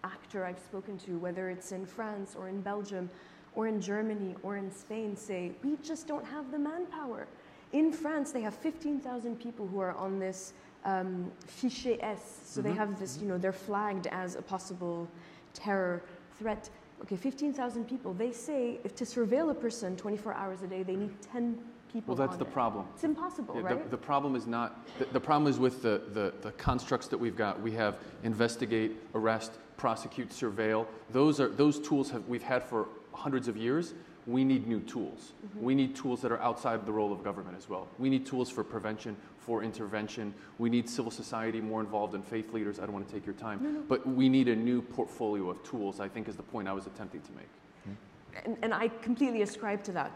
actor I've spoken to, whether it's in France or in Belgium or in Germany or in Spain, say, we just don't have the manpower. In France, they have 15,000 people who are on this fichier S. So they have this, they're flagged as a possible terror threat. okay, 15,000 people. They say if to surveil a person 24 hours a day, they need 10 people. Well, that's the problem. It's impossible, right? The problem is not, the problem is with the constructs that we've got. We have investigate, arrest, prosecute, surveil. Those tools we've had for hundreds of years. We need new tools. We need tools that are outside of the role of government as well. We need tools for prevention, for intervention. We need civil society more involved and faith leaders. I don't want to take your time. No. But we need a new portfolio of tools, I think is the point I was attempting to make. And I completely ascribe to that.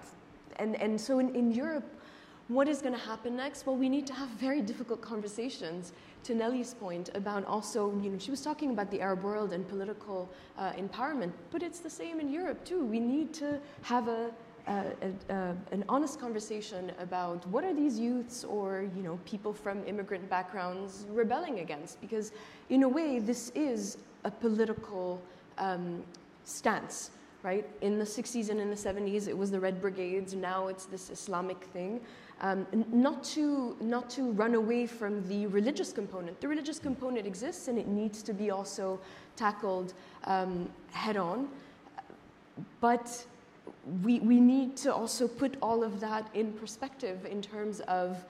And so in Europe, what is going to happen next? Well, we need to have very difficult conversations, to Nelly's point, about also, she was talking about the Arab world and political empowerment, but it's the same in Europe too. We need to have an honest conversation about what are these youths or people from immigrant backgrounds rebelling against, because in a way this is a political stance. Right? In the 60s and in the 70s, it was the Red Brigades. Now it's this Islamic thing. Not to run away from the religious component. The religious component exists, and it needs to be also tackled head on. But we need to also put all of that in perspective in terms of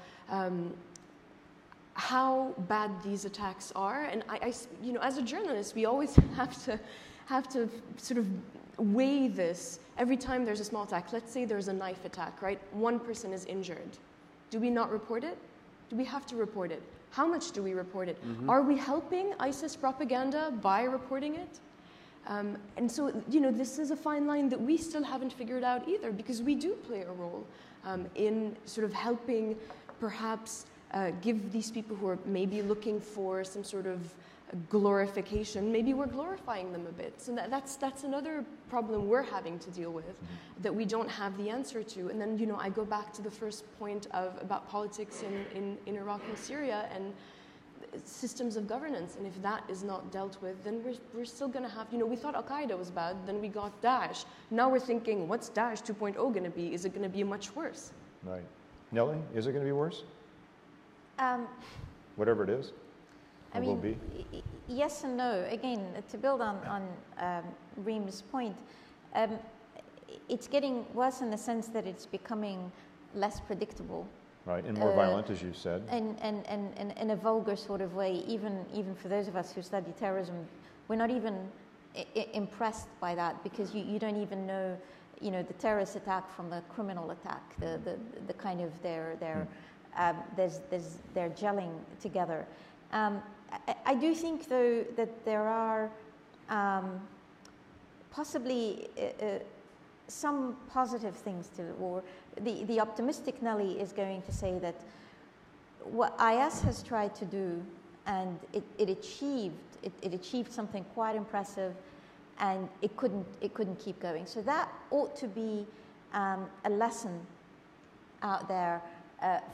how bad these attacks are. And I as a journalist, we always have to sort of weigh this every time there's a small attack. Let's say there's a knife attack, right? One person is injured. Do we not report it? Do we have to report it? How much do we report it? Are we helping ISIS propaganda by reporting it? And so, this is a fine line that we still haven't figured out either, because we do play a role in sort of helping perhaps give these people who are maybe looking for some sort of glorification, maybe we're glorifying them a bit. So that's another problem we're having to deal with, that we don't have the answer to. And then, I go back to the first point about politics in Iraq and Syria and systems of governance. And if that is not dealt with, then we're still going to have, we thought Al-Qaeda was bad, then we got Daesh. Now we're thinking, what's Daesh 2.0 going to be? Is it going to be much worse? Right. Nelly, is it going to be worse? Whatever it is. I mean, yes and no. Again, to build on Reem's point, it's getting worse in the sense that it's becoming less predictable. Right, and more violent, as you said. And in a vulgar sort of way, even for those of us who study terrorism, we're not even impressed by that, because you don't even know, the terrorist attack from the criminal attack, the kind of they're gelling together. I do think, though, that there are possibly some positive things to, or the optimistic Nelly is going to say that what IS has tried to do, and it achieved something quite impressive, and it couldn't keep going. So that ought to be a lesson out there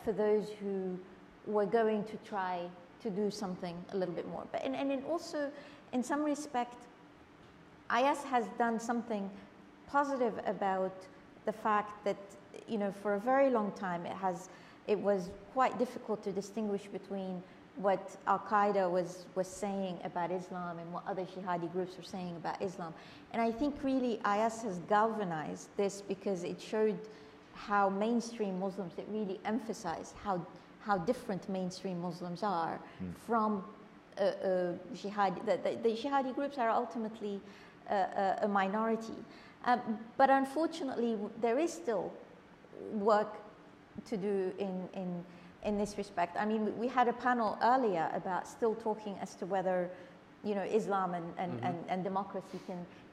for those who were going to try to do something a little bit more. But and also, in some respect, IS has done something positive about the fact that, for a very long time it was quite difficult to distinguish between what Al-Qaeda was saying about Islam and what other jihadi groups were saying about Islam. And I think really IS has galvanized this, because it showed how mainstream Muslims, it really emphasized how different mainstream Muslims are from jihadi. The jihadi groups are ultimately a minority. But unfortunately, there is still work to do in this respect. I mean, we had a panel earlier about still talking as to whether, Islam and democracy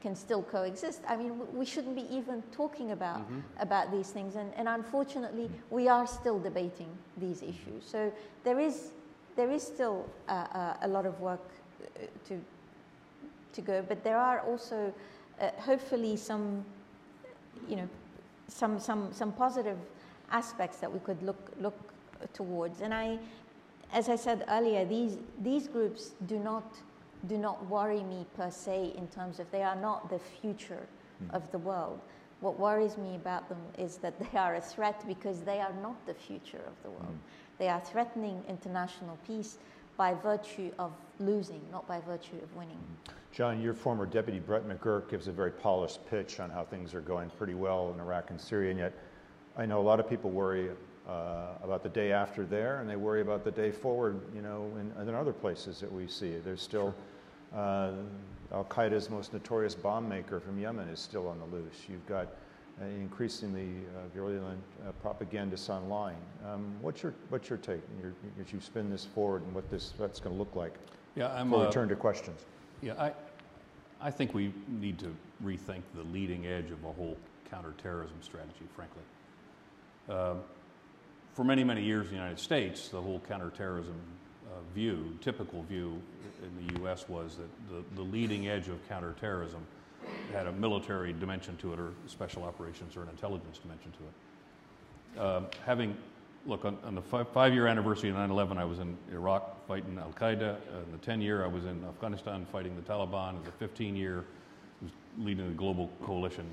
can still coexist. I mean, we shouldn't be even talking about these things, and unfortunately, we are still debating these issues. So there is still a lot of work to go, but there are also hopefully some positive aspects that we could look towards. And as I said earlier, these groups do not worry me per se, in terms of they are not the future of the world. What worries me about them is that they are a threat, because they are not the future of the world. They are threatening international peace by virtue of losing, not by virtue of winning. John, your former deputy Brett McGurk gives a very polished pitch on how things are going pretty well in Iraq and Syria, and yet I know a lot of people worry about the day after there, and they worry about the day forward, you know, in other places that we see. There's still Al-Qaeda's most notorious bomb maker from Yemen is still on the loose. You've got increasingly virulent propagandists online. What's your take as you spin this forward and what's going to look like? Yeah, before we turn to questions. Yeah, I think we need to rethink the leading edge of a whole counterterrorism strategy, frankly. For many, many years in the United States, the whole counterterrorism typical view in the U.S. was that the leading edge of counterterrorism had a military dimension to it, or special operations, or an intelligence dimension to it. Look, on the five-year anniversary of 9/11, I was in Iraq fighting Al-Qaeda. In the 10-year, I was in Afghanistan fighting the Taliban. In the 15-year, I was leading the global coalition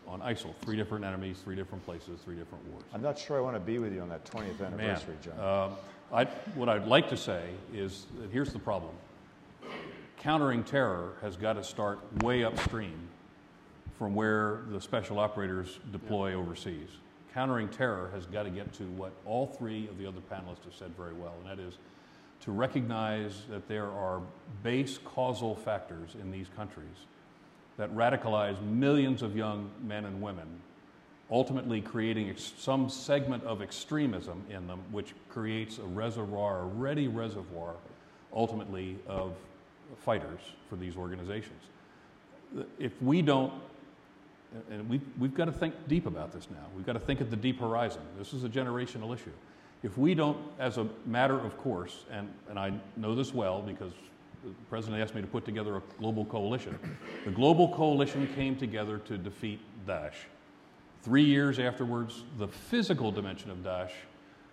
on Isil. 3 different enemies, 3 different places, 3 different wars. I'm not sure I want to be with you on that 20th anniversary, John. What I'd like to say is that here's the problem. Countering terror has got to start way upstream from where the special operators deploy overseas. Countering terror has got to get to what all 3 of the other panelists have said very well, and that is to recognize that there are base causal factors in these countries that radicalize millions of young men and women, ultimately creating some segment of extremism in them, which creates a ready reservoir, ultimately, of fighters for these organizations. If we don't, and we've got to think deep about this now. We've got to think at the deep horizon. This is a generational issue. If we don't, as a matter of course, and I know this well because the President asked me to put together a global coalition. The global coalition came together to defeat Daesh. 3 years afterwards, the physical dimension of Daesh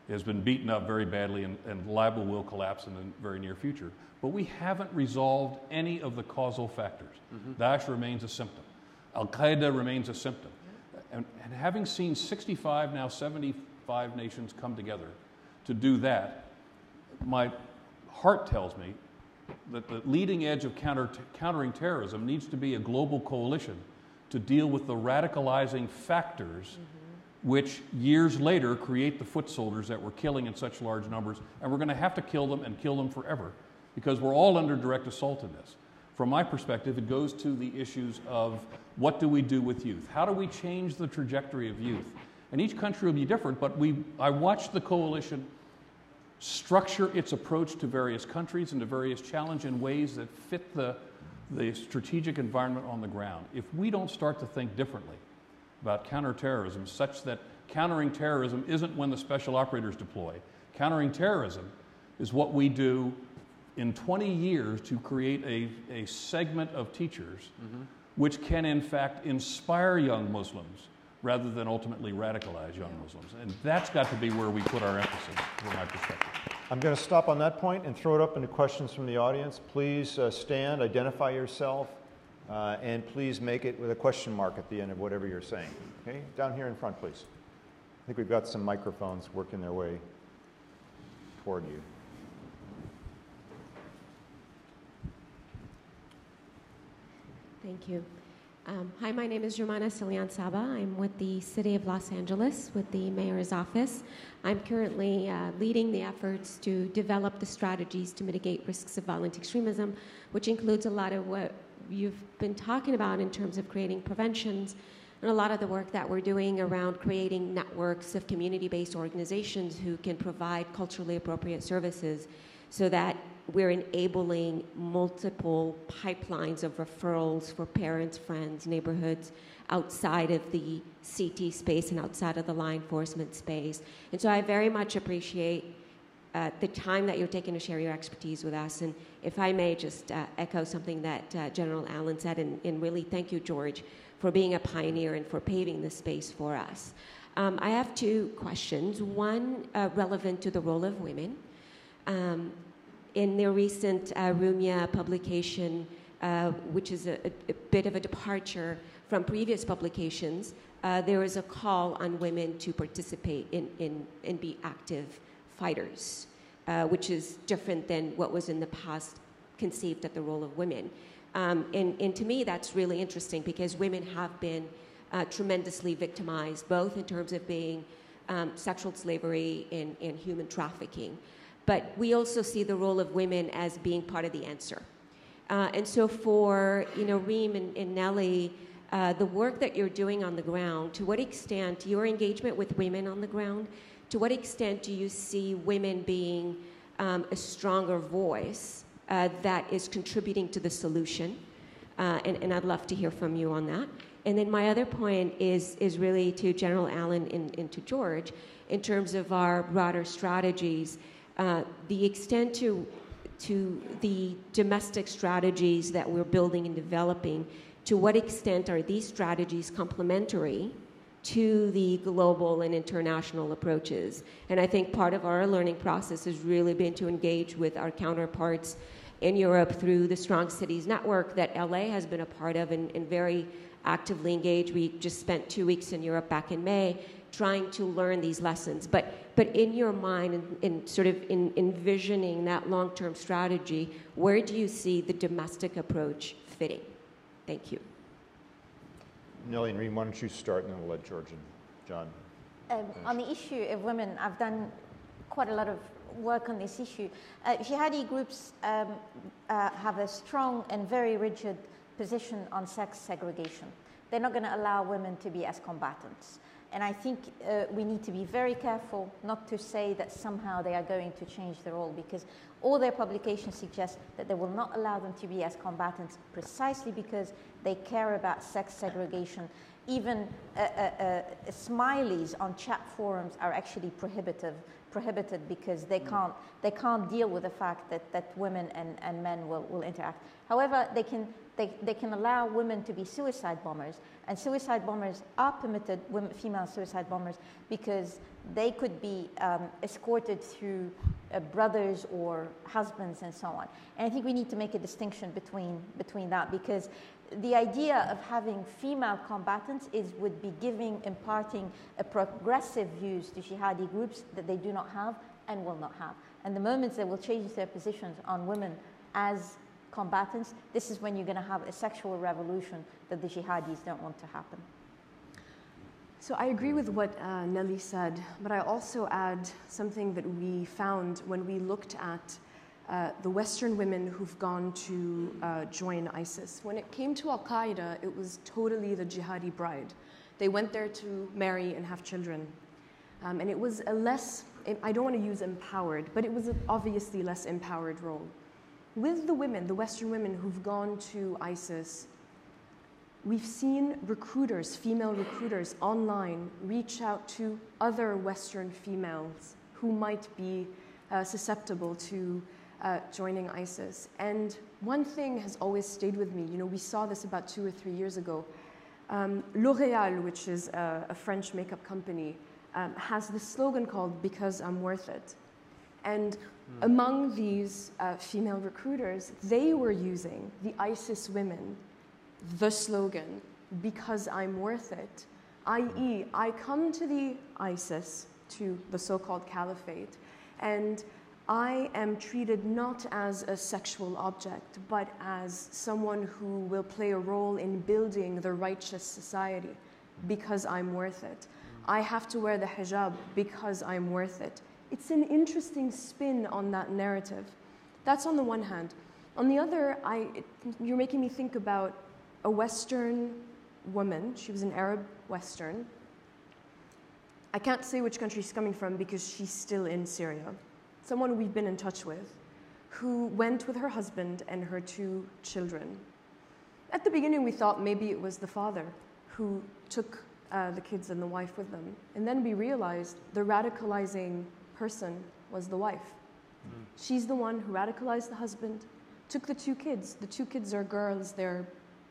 has been beaten up very badly and liable will collapse in the very near future. But we haven't resolved any of the causal factors. Daesh remains a symptom. Al-Qaeda remains a symptom. And having seen 65, now 75 nations come together to do that, my heart tells me that the leading edge of countering terrorism needs to be a global coalition to deal with the radicalizing factors which years later create the foot soldiers that we're killing in such large numbers, and we're going to have to kill them and kill them forever because we're all under direct assault in this. From my perspective, it goes to the issues of what do we do with youth? How do we change the trajectory of youth? And each country will be different, but I watched the coalition structure its approach to various countries and to various challenges in ways that fit the strategic environment on the ground. If we don't start to think differently about counterterrorism, such that countering terrorism isn't when the special operators deploy. Countering terrorism is what we do in 20 years to create a segment of teachers which can in fact inspire young Muslims rather than ultimately radicalize young Muslims. And that's got to be where we put our emphasis, from my perspective. I'm going to stop on that point and throw it up into questions from the audience. Please stand, identify yourself, and please make it with a question mark at the end of whatever you're saying. Okay, down here in front, please. I think we've got some microphones working their way toward you. Thank you. Hi, my name is Joanna Saba. I'm with the City of Los Angeles, with the Mayor's Office. I'm currently leading the efforts to develop the strategies to mitigate risks of violent extremism, which includes a lot of what you've been talking about in terms of creating preventions, and a lot of the work that we're doing around creating networks of community-based organizations who can provide culturally appropriate services so that we're enabling multiple pipelines of referrals for parents, friends, neighborhoods outside of the CT space and outside of the law enforcement space. And so I very much appreciate the time that you're taking to share your expertise with us. And if I may just echo something that General Allen said, and really thank you, George, for being a pioneer and for paving this space for us. I have 2 questions. One relevant to the role of women. In their recent Rumia publication, which is a bit of a departure from previous publications, there is a call on women to participate and be active fighters. which is different than what was in the past conceived at the role of women. And to me, that's really interesting because women have been tremendously victimized, both in terms of being sexual slavery and human trafficking. But we also see the role of women as being part of the answer. And so for Reem and Nellie, the work that you're doing on the ground, to what extent your engagement with women on the ground, to what extent do you see women being a stronger voice that is contributing to the solution? And I'd love to hear from you on that. And then my other point is really to General Allen and to George, in terms of our broader strategies, the extent to the domestic strategies that we're building and developing, to what extent are these strategies complementary to the global and international approaches? And I think part of our learning process has really been to engage with our counterparts in Europe through the Strong Cities Network that LA has been a part of and very actively engaged. We just spent 2 weeks in Europe back in May trying to learn these lessons. But in your mind, in sort of in envisioning that long-term strategy, where do you see the domestic approach fitting? Thank you. Nellie and Reem, why don't you start, and then we'll let George and John finish. On the issue of women, I've done quite a lot of work on this issue. Jihadi groups have a strong and very rigid position on sex segregation. They're not going to allow women to be as combatants. And I think we need to be very careful not to say that somehow they are going to change the role, because all their publications suggest that they will not allow them to be as combatants precisely because they care about sex segregation. Even smileys on chat forums are actually prohibited because they can't deal with the fact that women and men will interact. However, they can allow women to be suicide bombers, and suicide bombers are permitted, female suicide bombers, because they could be escorted through brothers or husbands and so on. And I think we need to make a distinction between that, because the idea of having female combatants would be imparting a progressive views to jihadi groups that they do not have and will not have. And the moment they will change their positions on women as combatants, this is when you're going to have a sexual revolution that the jihadis don't want to happen. So I agree with what Nellie said, but I also add something that we found when we looked at the Western women who've gone to join ISIS. When it came to Al-Qaeda, it was totally the jihadi bride. They went there to marry and have children. And it was a less, I don't want to use empowered, but it was an obviously less empowered role. With the women, the Western women who've gone to ISIS, we've seen recruiters, female recruiters online, reach out to other Western females who might be susceptible to joining ISIS. And one thing has always stayed with me. We saw this about 2 or 3 years ago. L'Oréal, which is a French makeup company, has this slogan called "Because I'm Worth It." And among these female recruiters, they were using the ISIS women, the slogan, "Because I'm worth it," i.e., I come to the ISIS, to the so-called caliphate, and I am treated not as a sexual object, but as someone who will play a role in building the righteous society because I'm worth it. I have to wear the hijab because I'm worth it. It's an interesting spin on that narrative. That's on the one hand. On the other, you're making me think about a Western woman. She was an Arab Western. I can't say which country she's coming from because she's still in Syria. Someone we've been in touch with, who went with her husband and her 2 children. At the beginning, we thought maybe it was the father who took the kids and the wife with them. And then we realized the radicalizing person was the wife. She's the one who radicalized the husband, took the 2 kids. The 2 kids are girls.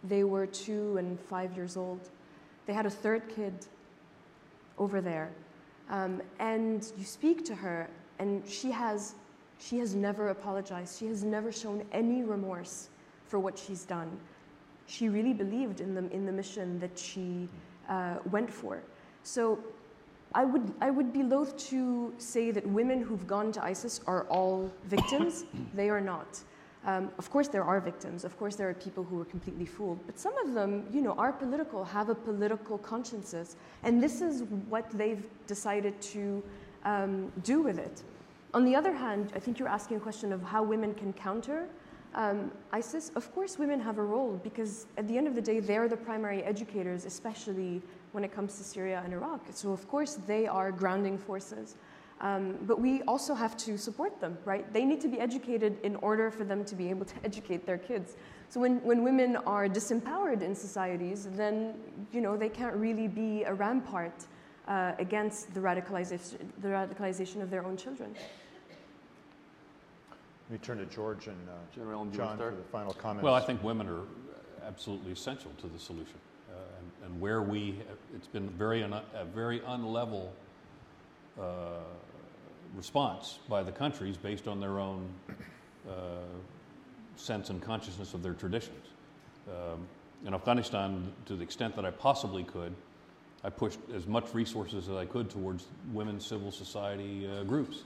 They were 2 and 5 years old. They had a 3rd kid over there. And you speak to her, and she has never apologized. She has never shown any remorse for what she's done. She really believed in the mission that she went for. So I would be loath to say that women who've gone to ISIS are all victims. They are not. Of course there are victims. Of course there are people who are completely fooled. But some of them, you know, are political, have a political consciences. And this is what they've decided to do with it. On the other hand, I think you're asking a question of how women can counter ISIS. Of course women have a role, because at the end of the day, they're the primary educators, especially when it comes to Syria and Iraq. So of course they are grounding forces. But we also have to support them, right? They need to be educated in order for them to be able to educate their kids. So when women are disempowered in societies, then, you know, they can't really be a rampart against the radicalization of their own children. Let me turn to George and John for the final comments. Well, I think women are absolutely essential to the solution. And where it's been a very unlevel response by the countries based on their own sense and consciousness of their traditions. In Afghanistan, to the extent that I possibly could, I pushed as much resources as I could towards women's civil society groups.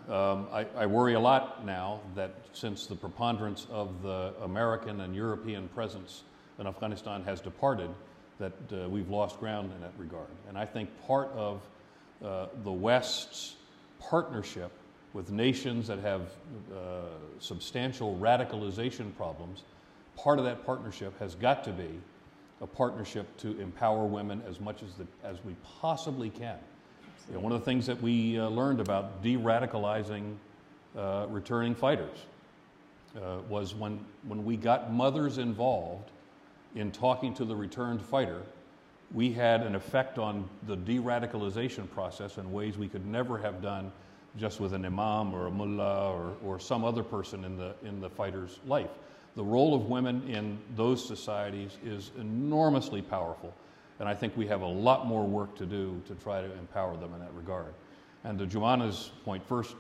I worry a lot now that since the preponderance of the American and European presence in Afghanistan has departed, that we've lost ground in that regard. And I think part of the West's partnership with nations that have substantial radicalization problems, part of that partnership has got to be a partnership to empower women as much as we possibly can. You know, one of the things that we learned about de-radicalizing returning fighters was when we got mothers involved in talking to the returned fighter, we had an effect on the de-radicalization process in ways we could never have done just with an Imam or a Mullah or some other person in the fighter's life. The role of women in those societies is enormously powerful, and I think we have a lot more work to do to try to empower them in that regard. And to Joanna's point, first,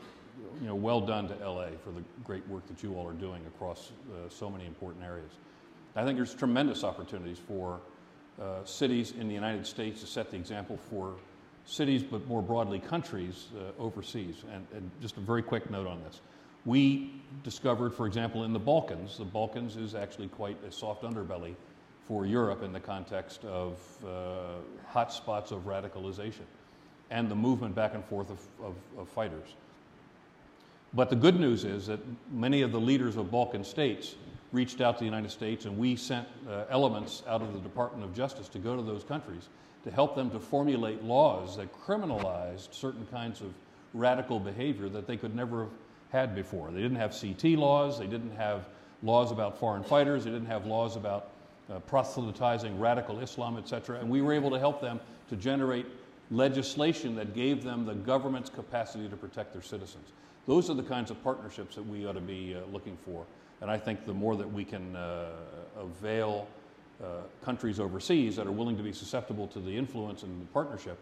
you know, well done to LA for the great work that you all are doing across so many important areas. I think there's tremendous opportunities for cities in the United States to set the example for cities, but more broadly countries overseas. And just a very quick note on this. We discovered, for example, in the Balkans is actually quite a soft underbelly for Europe in the context of hotspots of radicalization and the movement back and forth of fighters. But the good news is that many of the leaders of Balkan states reached out to the United States, and we sent elements out of the Department of Justice to go to those countries to help them to formulate laws that criminalized certain kinds of radical behavior that they could never have had before. They didn't have CT laws, they didn't have laws about foreign fighters, they didn't have laws about proselytizing radical Islam, etc. And we were able to help them to generate legislation that gave them the government's capacity to protect their citizens. Those are the kinds of partnerships that we ought to be looking for. And I think the more that we can avail countries overseas that are willing to be susceptible to the influence and the partnership,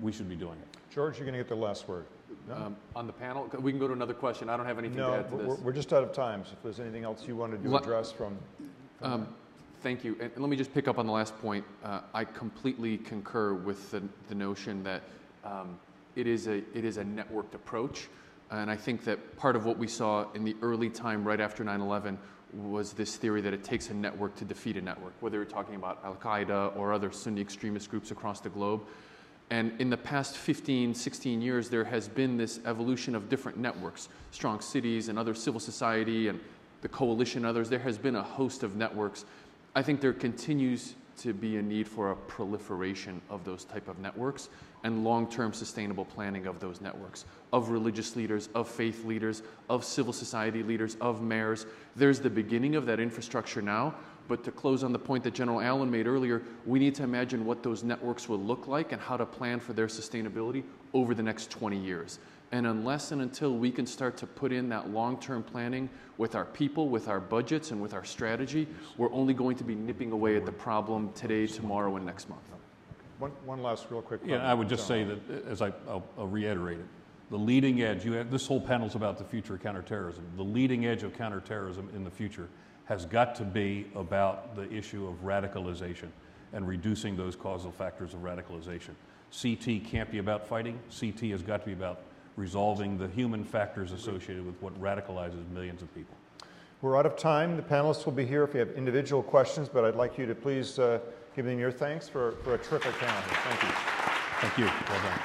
we should be doing it. George, you're going to get the last word. No? On the panel, we can go to another question. I don't have anything to add to this. We're just out of time, so if there's anything else you wanted to address from thank you. And let me just pick up on the last point. I completely concur with the notion that it is a networked approach. And I think that part of what we saw in the early time right after 9/11 was this theory that it takes a network to defeat a network, whether you're talking about Al-Qaeda or other Sunni extremist groups across the globe. And in the past 15, 16 years, there has been this evolution of different networks, Strong Cities and other civil society and the coalition and others. There has been a host of networks. I think there continues to be a need for a proliferation of those type of networks and long-term sustainable planning of those networks, of religious leaders, of faith leaders, of civil society leaders, of mayors. There's the beginning of that infrastructure now, but to close on the point that General Allen made earlier, we need to imagine what those networks will look like and how to plan for their sustainability over the next 20 years. And unless and until we can start to put in that long-term planning with our people, with our budgets, and with our strategy, we're only going to be nipping away at the problem today, tomorrow, and next month. One last real quick comment. Yeah, I would just say that, as I'll reiterate it, the leading edge, this whole panel's about the future of counterterrorism. The leading edge of counterterrorism in the future has got to be about the issue of radicalization and reducing those causal factors of radicalization. CT can't be about fighting. CT has got to be about resolving the human factors associated with what radicalizes millions of people. We're out of time. The panelists will be here if you have individual questions, but I'd like you to please give them your thanks for a terrific panel here. Thank you. Thank you. Well done.